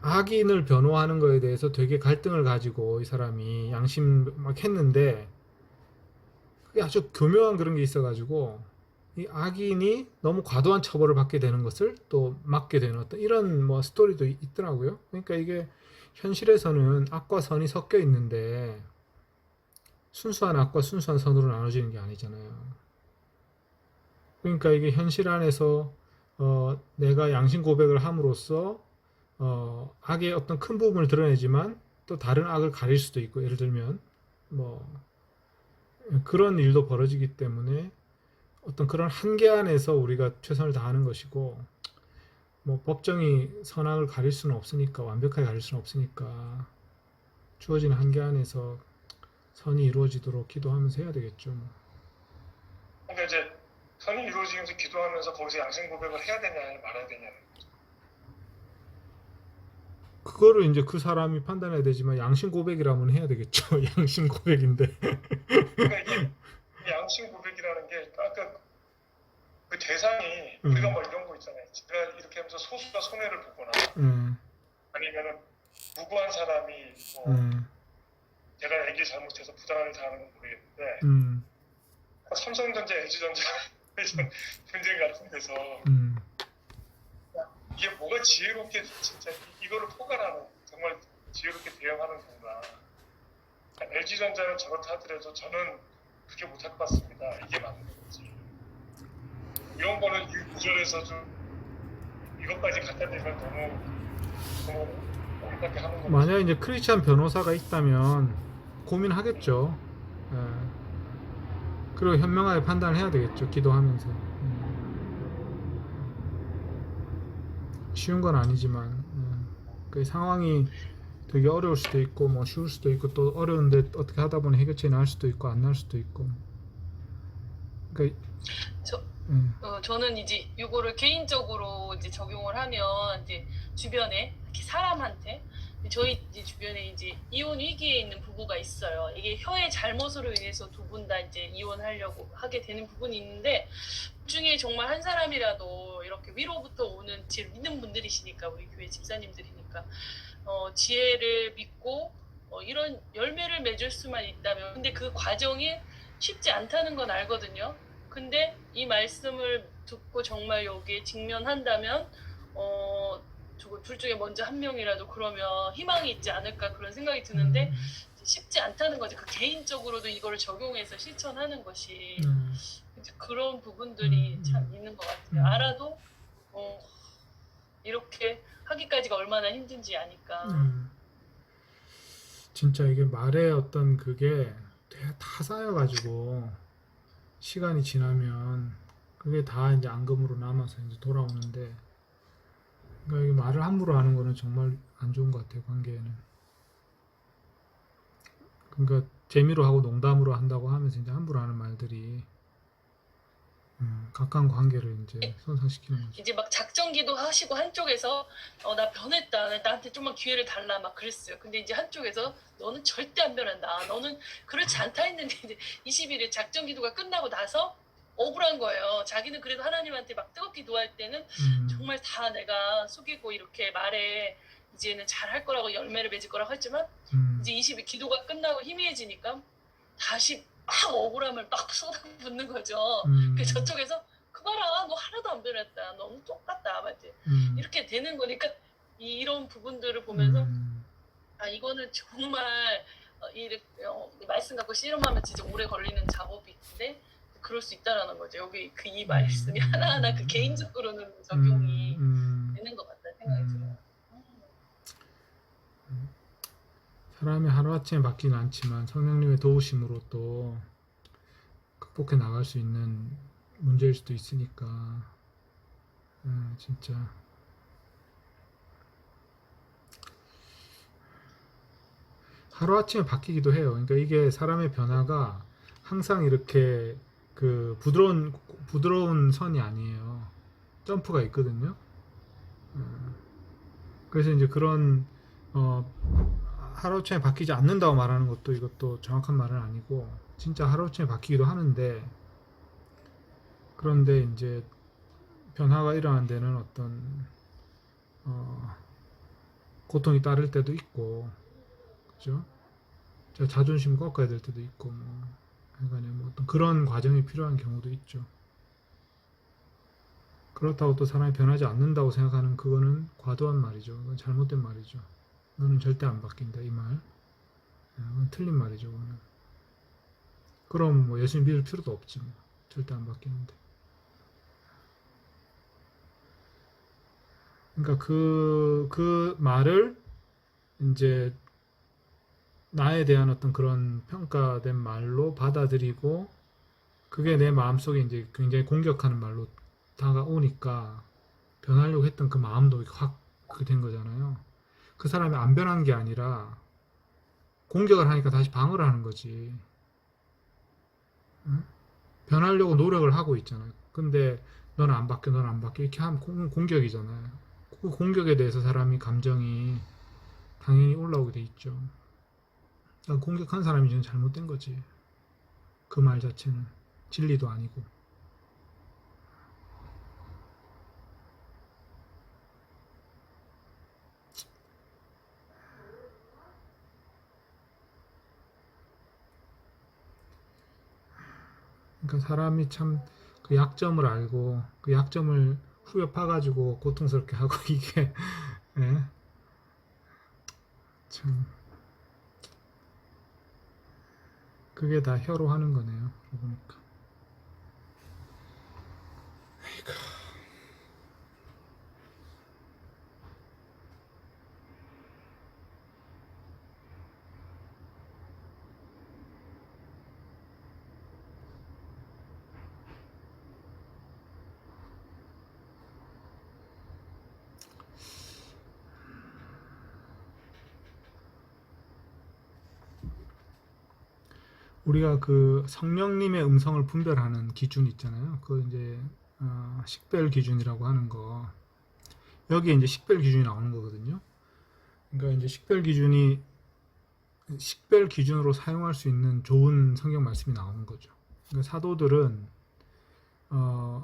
[SPEAKER 1] 악인을 변호하는 거에 대해서 되게 갈등을 가지고 이 사람이 양심 막 했는데 그게 아주 교묘한 그런 게 있어가지고 이 악인이 너무 과도한 처벌을 받게 되는 것을 또 막게 되는 어떤 이런 뭐 스토리도 있더라고요. 그러니까 이게 현실에서는 악과 선이 섞여 있는데 순수한 악과 순수한 선으로 나눠지는 게 아니잖아요. 그러니까 이게 현실 안에서 내가 양심 고백을 함으로써 악의 어떤 큰 부분을 드러내지만 또 다른 악을 가릴 수도 있고 예를 들면 뭐 그런 일도 벌어지기 때문에 어떤 그런 한계 안에서 우리가 최선을 다하는 것이고 뭐 법정이 선악을 가릴 수는 없으니까 완벽하게 가릴 수는 없으니까 주어지는 한계 안에서 선이 이루어지도록 기도하면서 해야 되겠죠. 뭐.
[SPEAKER 2] 그러니까 이제 선이 이루어지면서 기도하면서 거기서 양심 고백을 해야 되냐 말아야 되냐는 거죠.
[SPEAKER 1] 그거를 이제 그 사람이 판단해야 되지만 양심 고백이라면 해야 되겠죠. 양심 고백인데.
[SPEAKER 2] 그러니까 이게 양심 고백이라는 게 아까 그 대상이 우리가 뭐 이런 거 있잖아요. 제가 이렇게 하면서 소수가 손해를 보거나 아니면은 무고한 사람이 뭐 제가 얘기 잘못해서 부당을 당하는 건 모르겠는데 삼성전자, LG전자 이런 분쟁 같은 데서 이게 뭐가 지혜롭게 진짜 이거를 포괄하는 정말 지혜롭게 대응하는 건가. LG전자는 저렇다 하더라도 저는 그렇게 못할 것 같습니다. 이게 맞는 거지. 이런 거는 이 구절에서 좀 이것까지 갖다 대면 너무 어렵게 하는 거죠.
[SPEAKER 1] 만약 이제 크리스찬 변호사가 있다면 고민하겠죠. 예. 그리고 현명하게 판단을 해야 되겠죠. 기도하면서. 쉬운 건 아니지만 그 상황이 되게 어려울 수도 있고 뭐 쉬울 수도 있고 또 어려운데 어떻게 하다 보니 해결책이 나올 수도 있고 안 나올 수도 있고. 그러니까
[SPEAKER 3] 저는 이제 이거를 개인적으로 이제 적용을 하면 이제 주변에 이렇게 사람한테 저희 이제 주변에 이제 이혼 위기에 있는 부부가 있어요. 이게 혀의 잘못으로 인해서 두 분 다 이제 이혼하려고 하게 되는 부분이 있는데 그 중에 정말 한 사람이라도 이렇게 위로부터 오는 지혜를 믿는 분들이시니까 우리 교회 집사님들이니까 지혜를 믿고 이런 열매를 맺을 수만 있다면 근데 그 과정이 쉽지 않다는 건 알거든요. 근데 이 말씀을 듣고 정말 여기에 직면한다면 둘 중에 먼저 한 명이라도 그러면 희망이 있지 않을까 그런 생각이 드는데 쉽지 않다는 거지. 그 개인적으로도 이거를 적용해서 실천하는 것이 이제 그런 부분들이 참 있는 것 같아요. 알아도 이렇게 하기까지가 얼마나 힘든지 아니까.
[SPEAKER 1] 진짜 이게 말의 어떤 그게 다 쌓여가지고 시간이 지나면 그게 다 이제 앙금으로 남아서 이제 돌아오는데 그러니까 이게 말을 함부로 하는 거는 정말 안 좋은 것 같아요, 관계에는. 그러니까 재미로 하고 농담으로 한다고 하면서 이제 함부로 하는 말들이 가까운 관계를 이제 손상시키는 거죠.
[SPEAKER 3] 이제 막 작전기도 하시고 한쪽에서 나 변했다, 나한테 좀만 기회를 달라 막 그랬어요. 근데 이제 한쪽에서 너는 절대 안 변한다, 너는 그렇지 않다 했는데 이제 20일에 작전기도가 끝나고 나서 억울한 거예요. 자기는 그래도 하나님한테 막 뜨겁게 기도할 때는 정말 다 내가 속이고 이렇게 말에 이제는 잘할 거라고 열매를 맺을 거라고 했지만 이제 20일 기도가 끝나고 희미해지니까 다시 막 억울함을 막 쏟아붓는 거죠. 그래서 저쪽에서 그 봐라, 너 하나도 안 변했다, 너무 똑같다 막 이렇게 되는 거니까 이런 부분들을 보면서 아 이거는 정말 말씀 갖고 씨름하면 진짜 오래 걸리는 작업인데 그럴 수 있다라는 거죠. 여기 이 말씀이 하나하나 그 개인적으로는 적용이 되는 것 같다는 생각이 들어요.
[SPEAKER 1] 사람이 하루아침에 바뀌진 않지만 성령님의 도우심으로 또 극복해 나갈 수 있는 문제일 수도 있으니까 진짜 하루아침에 바뀌기도 해요. 그러니까 이게 사람의 변화가 항상 이렇게 그 부드러운 선이 아니에요. 점프가 있거든요. 그래서 이제 그런 하루아침에 바뀌지 않는다고 말하는 것도 이것도 정확한 말은 아니고 진짜 하루아침에 바뀌기도 하는데 그런데 이제 변화가 일어나는 데는 어떤 고통이 따를 때도 있고 그죠? 자존심 꺾어야 될 때도 있고 그러니까 뭐 어떤 그런 과정이 필요한 경우도 있죠. 그렇다고 또 사람이 변하지 않는다고 생각하는 그거는 과도한 말이죠. 그건 잘못된 말이죠. 너는 절대 안 바뀐다 이 말. 그건 틀린 말이죠. 그거는. 그럼 뭐 예수님 믿을 필요도 없지 뭐. 절대 안 바뀌는데. 그러니까 그 말을 이제 나에 대한 어떤 그런 평가된 말로 받아들이고 그게 내 마음속에 이제 굉장히 공격하는 말로 다가오니까 변하려고 했던 그 마음도 확 그렇게 된 거잖아요. 그 사람이 안 변한 게 아니라 공격을 하니까 다시 방어를 하는 거지. 응? 변하려고 노력을 하고 있잖아요. 근데 너는 안 바뀌어, 너는 안 바뀌어 이렇게 하면 공격이잖아요. 그 공격에 대해서 사람이 감정이 당연히 올라오게 돼 있죠. 그러니까 공격한 사람이 지금 잘못된 거지. 그 말 자체는 진리도 아니고. 그러니까 사람이 참 그 약점을 알고 그 약점을 후벼 파가지고 고통스럽게 하고 이게 예? 참 그게 다 혀로 하는 거네요. 그러고 보니까. 우리가 그 성령님의 음성을 분별하는 기준 있잖아요. 그 이제 식별 기준이라고 하는 거. 여기에 이제 식별 기준이 나오는 거거든요. 그러니까 이제 식별 기준으로 사용할 수 있는 좋은 성경 말씀이 나오는 거죠. 그러니까 사도들은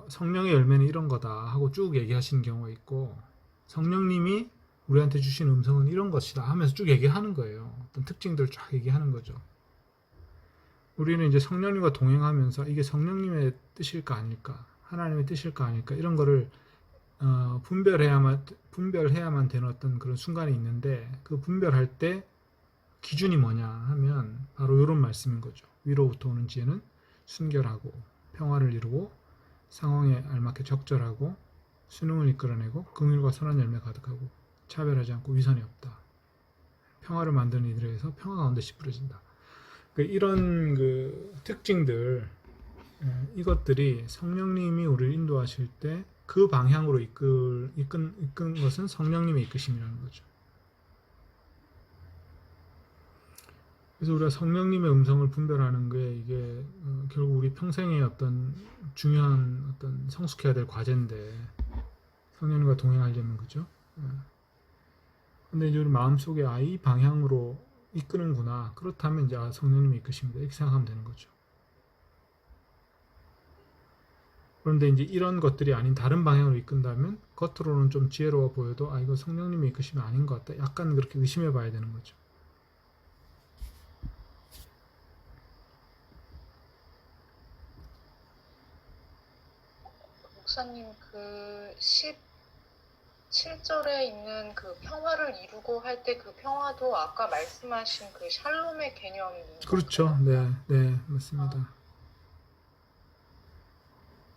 [SPEAKER 1] 성령의 열매는 이런 거다 하고 쭉 얘기하시는 경우가 있고, 성령님이 우리한테 주신 음성은 이런 것이다 하면서 쭉 얘기하는 거예요. 어떤 특징들을 쫙 얘기하는 거죠. 우리는 이제 성령님과 동행하면서 이게 성령님의 뜻일까 아닐까, 하나님의 뜻일까 아닐까, 이런 거를 분별해야만 되는 어떤 그런 순간이 있는데, 그 분별할 때 기준이 뭐냐 하면 바로 이런 말씀인 거죠. 위로부터 오는 지혜는 순결하고 평화를 이루고 상황에 알맞게 적절하고 순응을 이끌어내고 긍휼과 선한 열매 가득하고 차별하지 않고 위선이 없다. 평화를 만드는 이들에 의해서 평화 가운데 씨 뿌려진다. 이런 그 특징들, 이것들이 성령님이 우리를 인도하실 때 그 방향으로 이끈 것은 성령님의 이끄심이라는 거죠. 그래서 우리가 성령님의 음성을 분별하는 게 이게 결국 우리 평생의 어떤 중요한 어떤 성숙해야 될 과제인데, 성령님과 동행하려면, 그죠? 근데 이제 우리 마음속에 이 방향으로 이끄는구나. 그렇다면 이제 성령님이 이끄십니다. 이렇게 생각하면 되는 거죠. 그런데 이제 이런 것들이 아닌 다른 방향으로 이끈다면 겉으로는 좀 지혜로워 보여도 이거 성령님이 이끄시면 아닌 것 같다. 약간 그렇게 의심해 봐야 되는 거죠.
[SPEAKER 4] 목사님 그 17절에 있는 그 평화를 이루고 할 때 그 평화도 아까 말씀하신 그 샬롬의 개념인
[SPEAKER 1] 그렇죠.
[SPEAKER 4] 건가요?
[SPEAKER 1] 네, 맞습니다.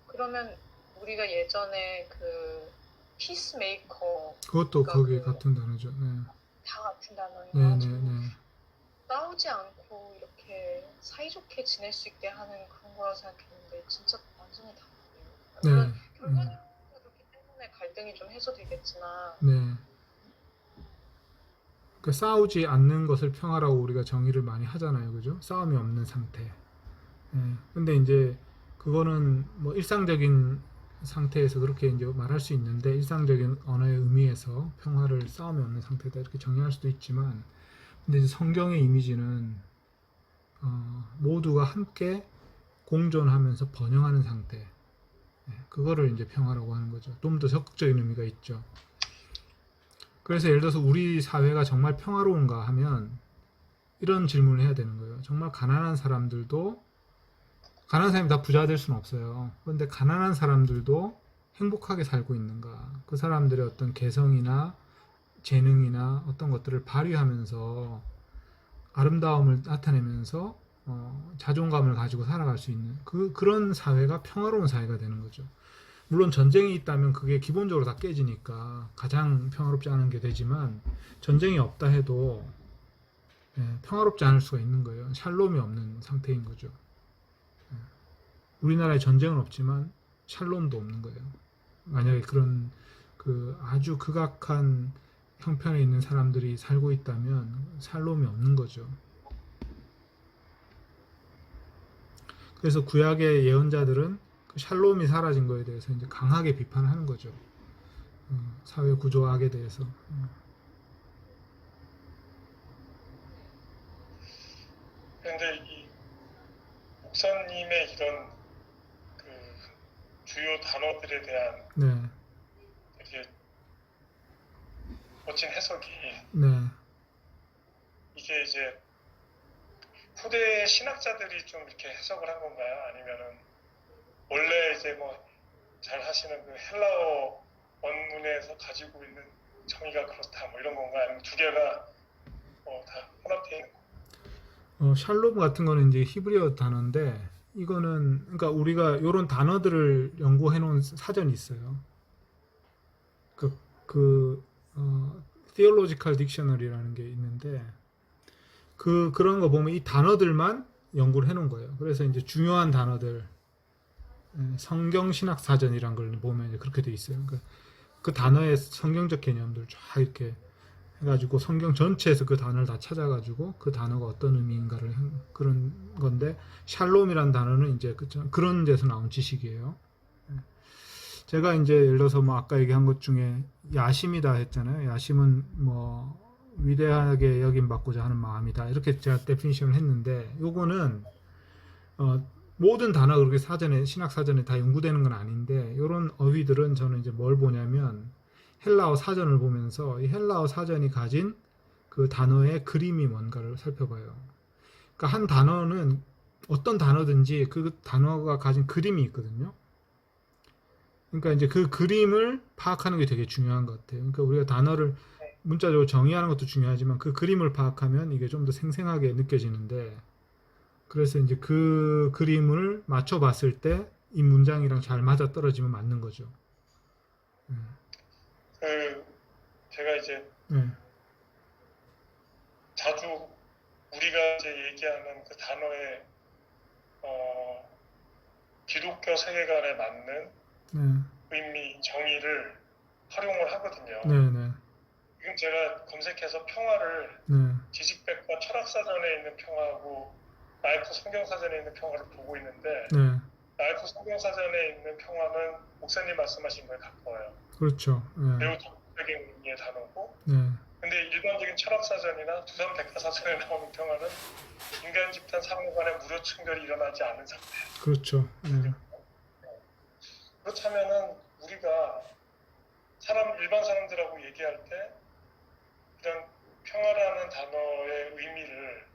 [SPEAKER 4] 그러면 우리가 예전에 그 피스메이커
[SPEAKER 1] 그것도 거기에
[SPEAKER 4] 그
[SPEAKER 1] 같은 단어죠. 네.
[SPEAKER 4] 다 같은 단어인
[SPEAKER 1] 네.
[SPEAKER 4] 가지고 싸우지 않고 이렇게 사이좋게 지낼 수 있게 하는 그런 거라 생각했는데 진짜 완전히 다르네요.
[SPEAKER 1] 네.
[SPEAKER 4] 물론 결과는 그렇기 때문에 갈등이 좀 해소되겠지만
[SPEAKER 1] 네. 그러니까 싸우지 않는 것을 평화라고 우리가 정의를 많이 하잖아요. 그죠? 싸움이 없는 상태. 근데 이제 그거는 뭐 일상적인 상태에서 그렇게 이제 말할 수 있는데, 일상적인 언어의 의미에서 평화를 싸움이 없는 상태다 이렇게 정의할 수도 있지만, 근데 이제 성경의 이미지는 모두가 함께 공존하면서 번영하는 상태, 그거를 이제 평화라고 하는 거죠. 좀 더 적극적인 의미가 있죠. 그래서 예를 들어서 우리 사회가 정말 평화로운가 하면 이런 질문을 해야 되는 거예요. 정말 가난한 사람이 다 부자 될 수는 없어요. 그런데 가난한 사람들도 행복하게 살고 있는가? 그 사람들의 어떤 개성이나 재능이나 어떤 것들을 발휘하면서 아름다움을 나타내면서 자존감을 가지고 살아갈 수 있는 그런 사회가 평화로운 사회가 되는 거죠. 물론 전쟁이 있다면 그게 기본적으로 다 깨지니까 가장 평화롭지 않은 게 되지만, 전쟁이 없다 해도 평화롭지 않을 수가 있는 거예요. 샬롬이 없는 상태인 거죠. 우리나라에 전쟁은 없지만 샬롬도 없는 거예요. 만약에 그런 그 아주 극악한 형편에 있는 사람들이 살고 있다면 샬롬이 없는 거죠. 그래서 구약의 예언자들은 그 샬롬이 사라진 거에 대해서 이제 강하게 비판하는 거죠. 사회 구조 악에 대해서.
[SPEAKER 2] 그런데 이 목사님의 이런 그 주요 단어들에 대한
[SPEAKER 1] 네,
[SPEAKER 2] 이렇게 멋진 해석이,
[SPEAKER 1] 네.
[SPEAKER 2] 이게 이제 후대 신학자들이 좀 이렇게 해석을 한 건가요? 아니면은 원래 이제 뭐 잘 하시는 그 헬라어 원문에서 가지고 있는 정의가 그렇다 뭐 이런 건가 아니면 두 개가 다 혼합되어 있는 건가?
[SPEAKER 1] 샬롬 같은 거는 이제 히브리어 단어인데 이거는 그러니까 우리가 이런 단어들을 연구해 놓은 사전이 있어요. 그 Theological Dictionary라는 게 있는데 그런 거 보면 이 단어들만 연구를 해 놓은 거예요. 그래서 이제 중요한 단어들 성경 신학 사전이란 걸 보면 이제 그렇게 돼 있어요. 그러니까 그 단어의 성경적 개념들 쫙 이렇게 해가지고 성경 전체에서 그 단어를 다 찾아가지고 그 단어가 어떤 의미인가를 그런 건데 샬롬이란 단어는 이제 그런 데서 나온 지식이에요. 제가 이제 예를 들어서 뭐 아까 얘기한 것 중에 야심이다 했잖아요. 야심은 뭐 위대하게 여김받고자 하는 마음이다 이렇게 제가 데피니션을 했는데 요거는 모든 단어가 그렇게 사전에 신학 사전에 다 연구되는 건 아닌데 이런 어휘들은 저는 이제 뭘 보냐면 헬라어 사전을 보면서 이 헬라어 사전이 가진 그 단어의 그림이 뭔가를 살펴봐요. 그러니까 한 단어는 어떤 단어든지 그 단어가 가진 그림이 있거든요. 그러니까 이제 그 그림을 파악하는 게 되게 중요한 것 같아요. 그러니까 우리가 단어를 문자적으로 정의하는 것도 중요하지만 그 그림을 파악하면 이게 좀 더 생생하게 느껴지는데 그래서 이제 그 그림을 맞춰봤을 때 이 문장이랑 잘 맞아 떨어지면 맞는 거죠.
[SPEAKER 2] 제가 이제
[SPEAKER 1] 네.
[SPEAKER 2] 자주 우리가 이제 얘기하는 그 단어의 기독교 세계관에 맞는
[SPEAKER 1] 네.
[SPEAKER 2] 의미, 정의를 활용을 하거든요.
[SPEAKER 1] 네. 네.
[SPEAKER 2] 지금 제가 검색해서 평화를
[SPEAKER 1] 네.
[SPEAKER 2] 지식백과 철학사전에 있는 평화하고 라이프 성경사전에 있는 평화를 보고 있는데
[SPEAKER 1] 네.
[SPEAKER 2] 라이프 성경사전에 있는 평화는 목사님 말씀하신 거에 가까워요.
[SPEAKER 1] 그렇죠. 네.
[SPEAKER 2] 매우 적극적인 의미의 단어고
[SPEAKER 1] 네.
[SPEAKER 2] 근데 일반적인 철학사전이나 두산백과사전에 나오는 평화는 인간 집단 상호 간의 무료 충돌이 일어나지 않은 상태.
[SPEAKER 1] 그렇죠. 네.
[SPEAKER 2] 그렇다면은 우리가 일반 사람들하고 얘기할 때 이런 평화라는 단어의 의미를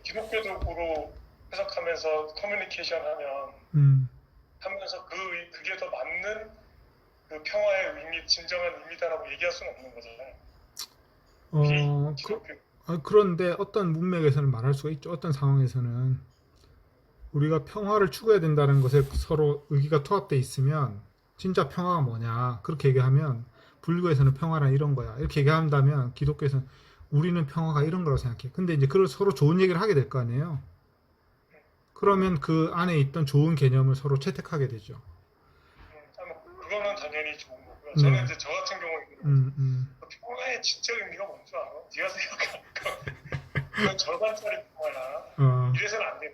[SPEAKER 2] 기독교적으로 해석하면서 커뮤니케이션 하면서 그게 더 맞는 그 평화의 의미, 진정한 의미다라고 얘기할 수는 없는 거잖아요.
[SPEAKER 1] 그런데 어떤 문맥에서는 말할 수가 있죠. 어떤 상황에서는 우리가 평화를 추구해야 된다는 것에 서로 의기가 투합돼 있으면 진짜 평화가 뭐냐 그렇게 얘기하면 불교에서는 평화란 이런 거야 이렇게 얘기한다면 기독교에서는 우리는 평화가 이런 거라고 생각해. 근데 이제 서로 좋은 얘기를 하게 될 거 아니에요. 그러면 그 안에 있던 좋은 개념을 서로 채택하게 되죠.
[SPEAKER 2] 그거는 당연히 좋은 거고요. 저는 이제 저 같은 경우에는 평화의 진짜 의미가 뭔 줄 알아? 네가 생각하는 거 그건 절반짜리 평화야. 이래서는 안 돼요.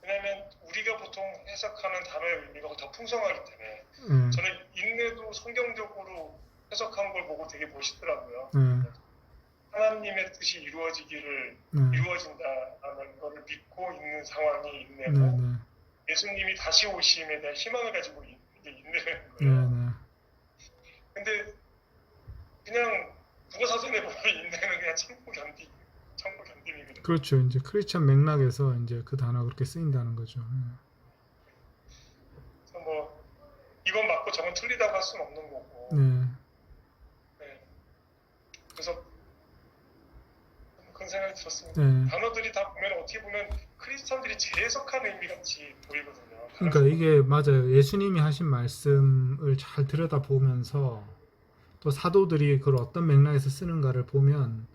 [SPEAKER 2] 왜냐하면 우리가 보통 해석하는 단어의 의미가 더 풍성하기 때문에 저는 인내도 성경적으로 해석한 걸 보고 되게 멋있더라고요. 하나님의 뜻이 이루어진다는 것을 믿고 있는 상황이 인내고 예수님이 다시 오심에 대한 희망을 가지고 있는 게 인내라는 거예요. 근데 그냥 국어사전에 보면 인내는 그냥 참고 견딤이거든요.
[SPEAKER 1] 그렇죠. 이제 크리스천 맥락에서 이제 그 단어가 그렇게 쓰인다는 거죠.
[SPEAKER 2] 그래서 뭐 이건 맞고 저건 틀리다고 할 수는 없는 거고. 그래서 그런 생각이 들었습니다. 단어들이 다 보면 어떻게 보면 크리스천들이 재해석한 의미 같이 보이거든요.
[SPEAKER 1] 그러니까 이게 맞아요. 예수님이 하신 말씀을 잘 들여다보면서 또 사도들이 그걸 어떤 맥락에서 쓰는가를 보면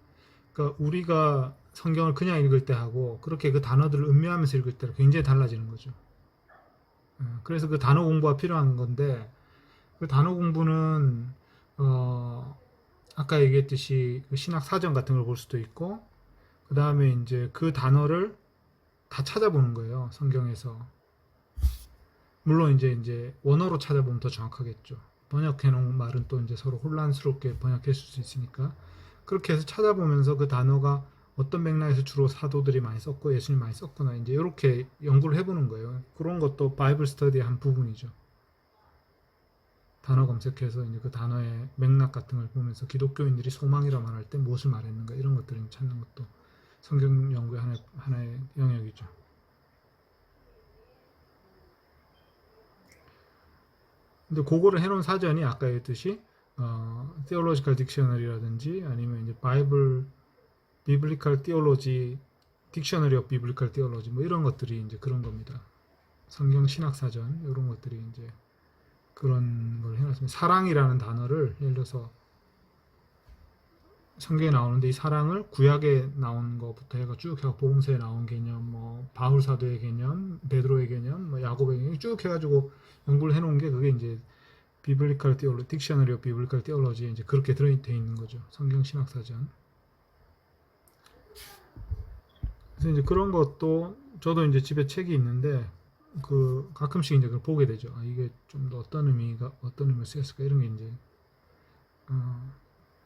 [SPEAKER 1] 그러니까 우리가 성경을 그냥 읽을 때 하고 그렇게 그 단어들을 음미하면서 읽을 때랑 굉장히 달라지는 거죠. 그래서 그 단어 공부가 필요한 건데 그 단어 공부는 아까 얘기했듯이 그 신학 사전 같은 걸 볼 수도 있고 그 다음에 이제 그 단어를 다 찾아보는 거예요. 성경에서. 물론 이제 원어로 찾아보면 더 정확하겠죠. 번역해놓은 말은 또 이제 서로 혼란스럽게 번역했을 수 있으니까 그렇게 해서 찾아보면서 그 단어가 어떤 맥락에서 주로 사도들이 많이 썼고 예수님이 많이 썼구나 이제 이렇게 연구를 해보는 거예요. 그런 것도 바이블 스터디의 한 부분이죠. 단어 검색해서 이제 그 단어의 맥락 같은 걸 보면서 기독교인들이 소망이라 말할 때 무엇을 말했는가 이런 것들을 찾는 것도 성경 연구의 하나의 영역이죠. 근데 그거를 해놓은 사전이 아까 얘기했듯이 Theological Dictionary라든지 아니면 이제 Biblical Theology, Dictionary of Biblical Theology 뭐 이런 것들이 이제 그런 겁니다. 성경 신학 사전 이런 것들이 이제 그런 걸 해놨습니다. 사랑이라는 단어를 예를 들어서 성경에 나오는데 이 사랑을 구약에 나온 것부터 해가 쭉 해서 복음서에 나온 개념, 뭐 바울 사도의 개념, 베드로의 개념, 뭐 야고보의 개념 쭉 해가지고 연구를 해놓은 게 그게 이제 비블리컬 티올로지, 딕셔너리 오브 비블리컬 티올로지에 이제 그렇게 들어있 있는 거죠. 성경 신학 사전. 그래서 이제 그런 것도 저도 이제 집에 책이 있는데 그 가끔씩 이제 그걸 보게 되죠. 아, 이게 좀 더 어떤 의미가 쓰였을까 이런 게 이제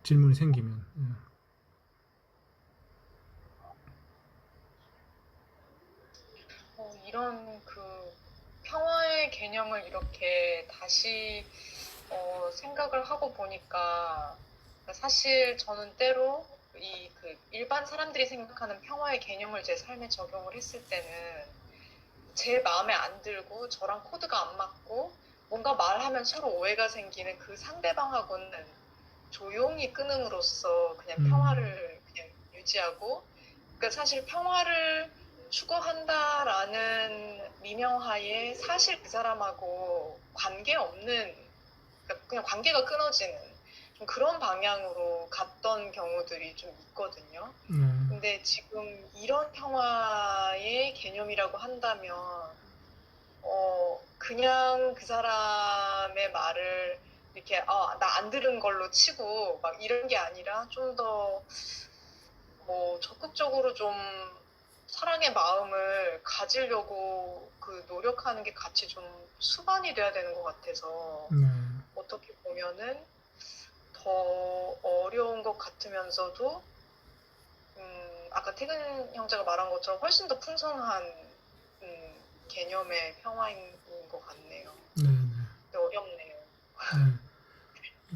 [SPEAKER 1] 질문이 생기면. 예.
[SPEAKER 4] 이런 그 평화의 개념을 이렇게 다시 생각을 하고 보니까 사실 저는 때로 이 그 일반 사람들이 생각하는 평화의 개념을 제 삶에 적용을 했을 때는 제 마음에 안 들고 저랑 코드가 안 맞고 뭔가 말하면 서로 오해가 생기는 그 상대방하고는 조용히 끊음으로써 그냥 평화를 그냥 유지하고, 그러니까 사실 평화를 추구한다라는 미명하에 사실 그 사람하고 관계없는, 그러니까 그냥 관계가 끊어지는 좀 그런 방향으로 갔던 경우들이 좀 있거든요. 근데 지금 이런 평화의 개념이라고 한다면 그냥 그 사람의 말을 이렇게 나 안 들은 걸로 치고 막 이런 게 아니라 좀 더 뭐 적극적으로 좀 사랑의 마음을 가지려고 그 노력하는 게 같이 좀 수반이 돼야 되는 것 같아서 어떻게 보면은 더 어려운 것 같으면서도 아까 태근 형제가 말한 것처럼 훨씬 더 풍성한 개념의 평화인 것 같네요. 근데 어렵네요.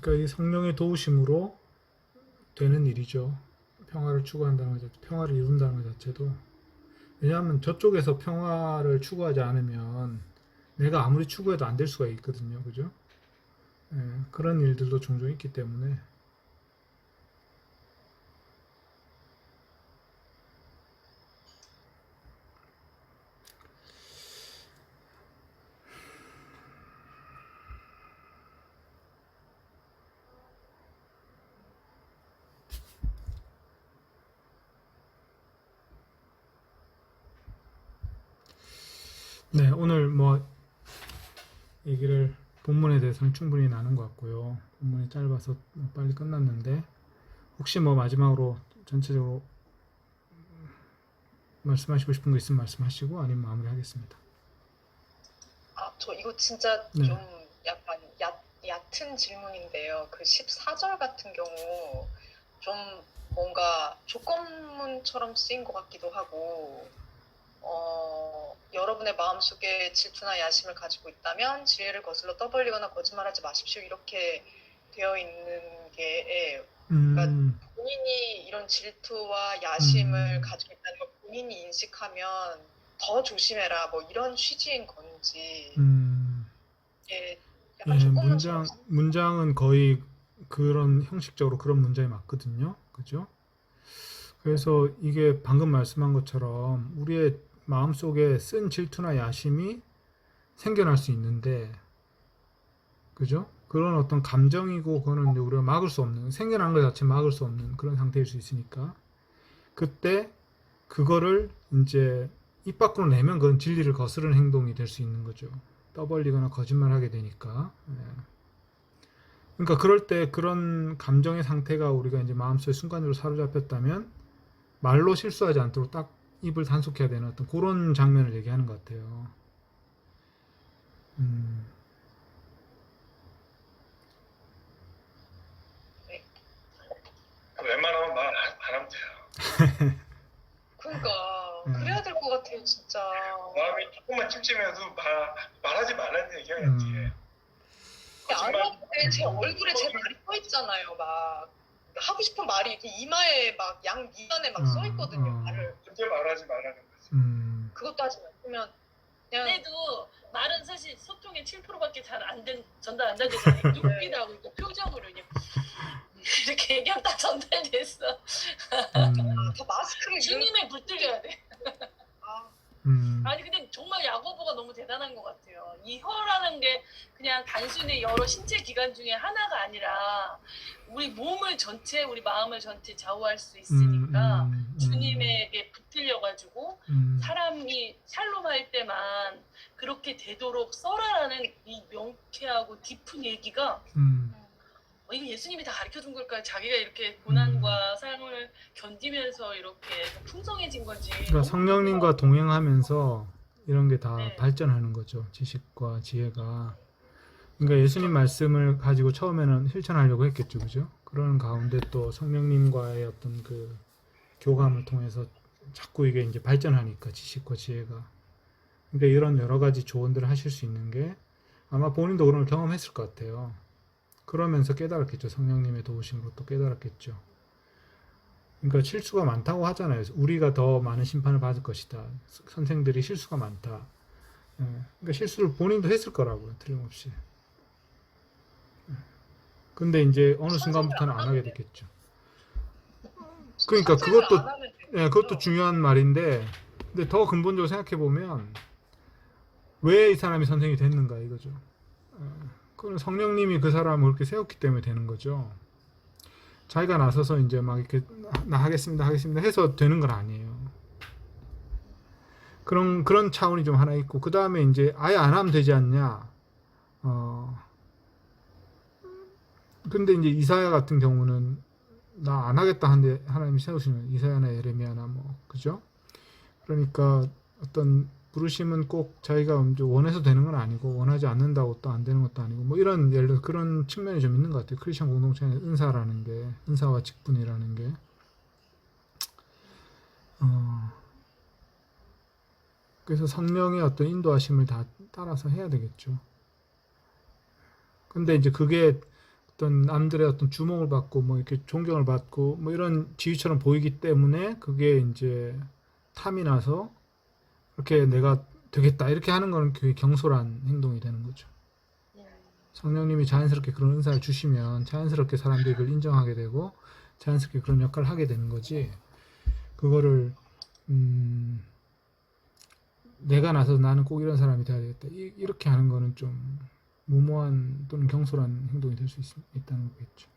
[SPEAKER 1] 그러니까 이 성령의 도우심으로 되는 일이죠. 평화를 추구한다는 것 자체, 평화를 이룬다는 것 자체도. 왜냐하면 저쪽에서 평화를 추구하지 않으면 내가 아무리 추구해도 안 될 수가 있거든요. 그죠? 예, 그런 일들도 종종 있기 때문에. 네, 오늘 뭐 얘기를 본문에 대해서는 충분히 나눈 것 같고요. 본문이 짧아서 빨리 끝났는데 혹시 뭐 마지막으로 전체적으로 말씀하시고 싶은 거 있으면 말씀하시고 아니면 마무리하겠습니다.
[SPEAKER 4] 저 이거 진짜 좀 약간 얕은 질문인데요. 그 14절 같은 경우 좀 뭔가 조건문처럼 쓰인 것 같기도 하고, 여러분의 마음속에 질투나 야심을 가지고 있다면 지혜를 거슬러 떠벌리거나 거짓말하지 마십시오. 이렇게 되어 있는 게, 그러니까 본인이 이런 질투와 야심을 가지고 있다는 걸 본인이 인식하면 더 조심해라, 뭐 이런 취지인 건지. 약간 조건문처럼
[SPEAKER 1] 문장은 거의 그런 형식적으로 그런 문장이 맞거든요. 그죠? 그래서 이게 방금 말씀한 것처럼 우리의 마음속에 쓴 질투나 야심이 생겨날 수 있는데, 그죠? 그런 어떤 감정이고 그거는 이제 우리가 막을 수 없는, 생겨난 것 자체 막을 수 없는 그런 상태일 수 있으니까 그때 그거를 이제 입 밖으로 내면 그건 진리를 거스르는 행동이 될 수 있는 거죠. 떠벌리거나 거짓말하게 되니까. 그러니까 그럴 때 그런 감정의 상태가 우리가 이제 마음속에 순간적으로 사로잡혔다면 말로 실수하지 않도록 딱 입을 단속해야 되는 어떤 그런 장면을 얘기하는 것 같아요.
[SPEAKER 2] 웬만하면 말 안 하면 돼요.
[SPEAKER 4] 그러니까 그래야 될 것 같아요, 진짜.
[SPEAKER 2] 마음이 조금만 찜찜해도 말하지 말라는 얘기야.
[SPEAKER 4] 안 하는데 제 얼굴에 제 말이 써 있잖아요, 막 하고 싶은 말이 이렇게 이마에 막 양 미간에 막 써 있거든요. 말을
[SPEAKER 2] 그때 말하지 말라는 거지.
[SPEAKER 4] 그것도 하지 말면 그냥
[SPEAKER 3] 그래도 말은 사실 소통의 7%밖에 전달 안 되잖아요. 눈빛하고 이렇게 표정으로 이렇게 얘기하면 다 전달됐어.
[SPEAKER 4] 다 마스크를
[SPEAKER 3] 주님에 붙들려야 돼.
[SPEAKER 4] 아,
[SPEAKER 3] 아니 근데 정말 야고보가 너무 대단한 것 같아요. 이 혀라는 게 그냥 단순히 여러 신체 기관 중에 하나가 아니라 우리 몸을 전체, 우리 마음을 전체 좌우할 수 있으니까 주님에게 붙들려가지고 사람이 샬롬할 때만 그렇게 되도록 써라라는 이 명쾌하고 깊은 얘기가 이거 예수님이 다 가르쳐준 걸까요? 자기가 이렇게 고난과 삶을 견디면서 이렇게 풍성해진 거지.
[SPEAKER 1] 그러니까 성령님과 동행하면서 이런 게 다
[SPEAKER 3] 네.
[SPEAKER 1] 발전하는 거죠. 지식과 지혜가. 그러니까 예수님 말씀을 가지고 처음에는 실천하려고 했겠죠, 그죠? 그런 가운데 또 성령님과의 어떤 그 교감을 통해서 자꾸 이게 이제 발전하니까 지식과 지혜가. 그러니까 이런 여러 가지 조언들을 하실 수 있는 게 아마 본인도 그런 걸 경험했을 것 같아요. 그러면서 깨달았겠죠. 성령님의 도우심으로 또 깨달았겠죠. 그러니까 실수가 많다고 하잖아요. 우리가 더 많은 심판을 받을 것이다. 선생들이 실수가 많다. 그러니까 실수를 본인도 했을 거라고요. 틀림없이. 근데 이제 어느 순간부터는 안 하게 됐겠죠. 그러니까
[SPEAKER 4] 선생을
[SPEAKER 1] 그것도
[SPEAKER 4] 안 하면
[SPEAKER 1] 그것도 중요한 말인데, 근데 더 근본적으로 생각해 보면 왜 이 사람이 선생이 됐는가 이거죠. 그건 성령님이 그 사람을 그렇게 세웠기 때문에 되는 거죠. 자기가 나서서 이제 막 이렇게 나 하겠습니다 해서 되는 건 아니에요. 그런 차원이 좀 하나 있고, 그 다음에 이제 아예 안 하면 되지 않냐. 근데 이제 이사야 같은 경우는 나 안 하겠다 하는데 하나님이 세우시는, 이사야나 예레미야나 뭐, 그죠? 그러니까 어떤 부르심은 꼭 자기가 이제 원해서 되는 건 아니고, 원하지 않는다고 또 안 되는 것도 아니고, 뭐 이런, 예를 들어 그런 측면이 좀 있는 것 같아요. 크리스천 공동체의 은사라는 게, 은사와 직분이라는 게. 그래서 성령의 어떤 인도하심을 다 따라서 해야 되겠죠. 근데 이제 그게 어떤 남들의 어떤 주목을 받고, 뭐 이렇게 존경을 받고, 뭐 이런 지위처럼 보이기 때문에 그게 이제 탐이 나서 이렇게 내가 되겠다 이렇게 하는 거는 그게 경솔한 행동이 되는 거죠. 성령님이 자연스럽게 그런 은사를 주시면 자연스럽게 사람들이 그걸 인정하게 되고 자연스럽게 그런 역할을 하게 되는 거지, 그거를 내가 나서서 나는 꼭 이런 사람이 돼야 되겠다 이렇게 하는 거는 좀 무모한 또는 경솔한 행동이 될 수 있다는 거겠죠.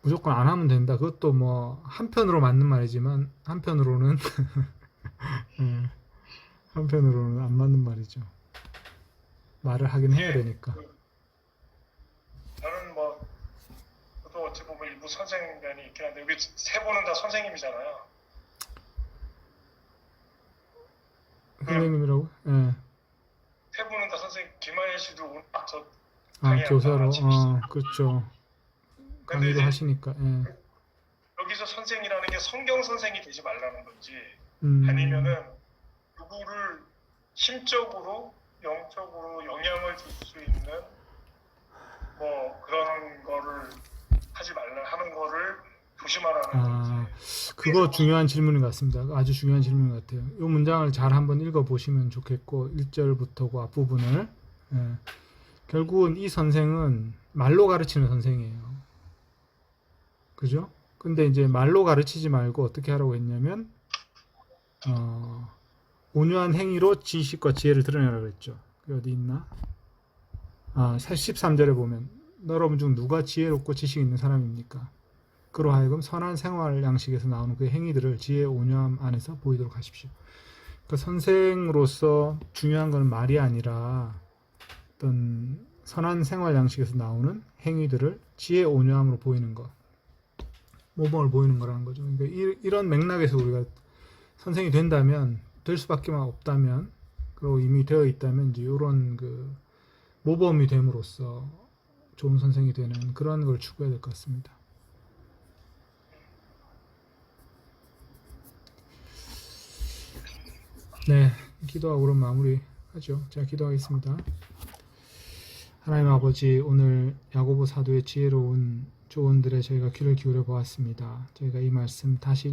[SPEAKER 1] 무조건 안 하면 된다, 그것도 뭐 한편으로 맞는 말이지만 한편으로는 한편으로는 안 맞는 말이죠. 말을 하긴 해야 되니까.
[SPEAKER 2] 저는 뭐 저도 어찌 보면 일부 선생면이 있긴 한데 여기 세 분은 다 선생님이잖아요.
[SPEAKER 1] 선생님이라고? 예.
[SPEAKER 2] 세 분은 다 선생님. 김하일 씨도 오늘 저
[SPEAKER 1] 교사로.
[SPEAKER 2] 강의한다.
[SPEAKER 1] 그렇죠.
[SPEAKER 2] 근데
[SPEAKER 1] 강의도
[SPEAKER 2] 이제
[SPEAKER 1] 하시니까. 예.
[SPEAKER 2] 여기서 선생이라는 게 성경 선생이 되지 말라는 건지,
[SPEAKER 1] 음.
[SPEAKER 2] 아니면은 누구를 심적으로 영적으로 영향을 줄 수 있는 뭐 그런 거를 하지 말라 하는 거를 조심하라는 건지.
[SPEAKER 1] 그거 중요한 질문인 것 같습니다. 아주 중요한 질문인 것 같아요. 이 문장을 잘 한번 읽어보시면 좋겠고, 1절부터고 앞부분을. 예. 결국은 이 선생은 말로 가르치는 선생이에요. 그죠? 근데 이제 말로 가르치지 말고 어떻게 하라고 했냐면, 온유한 행위로 지식과 지혜를 드러내라고 했죠. 그게 어디 있나? 13절에 보면, 여러분 중 누가 지혜롭고 지식 있는 사람입니까? 그로 하여금 선한 생활 양식에서 나오는 그 행위들을 지혜 온유함 안에서 보이도록 하십시오. 그러니까 선생으로서 중요한 것은 말이 아니라 어떤 선한 생활 양식에서 나오는 행위들을 지혜 온유함으로 보이는 것, 모범을 보이는 거라는 거죠. 그러니까 이런 맥락에서 우리가 선생이 된다면, 될 수밖에 없다면, 그리고 이미 되어 있다면 이제 이런 그 모범이 됨으로써 좋은 선생이 되는 그런 걸 추구해야 될 것 같습니다. 네, 기도하고 그럼 마무리하죠. 제가 기도하겠습니다. 하나님 아버지, 오늘 야고보 사도의 지혜로운 조언들에 저희가 귀를 기울여 보았습니다. 저희가 이 말씀 다시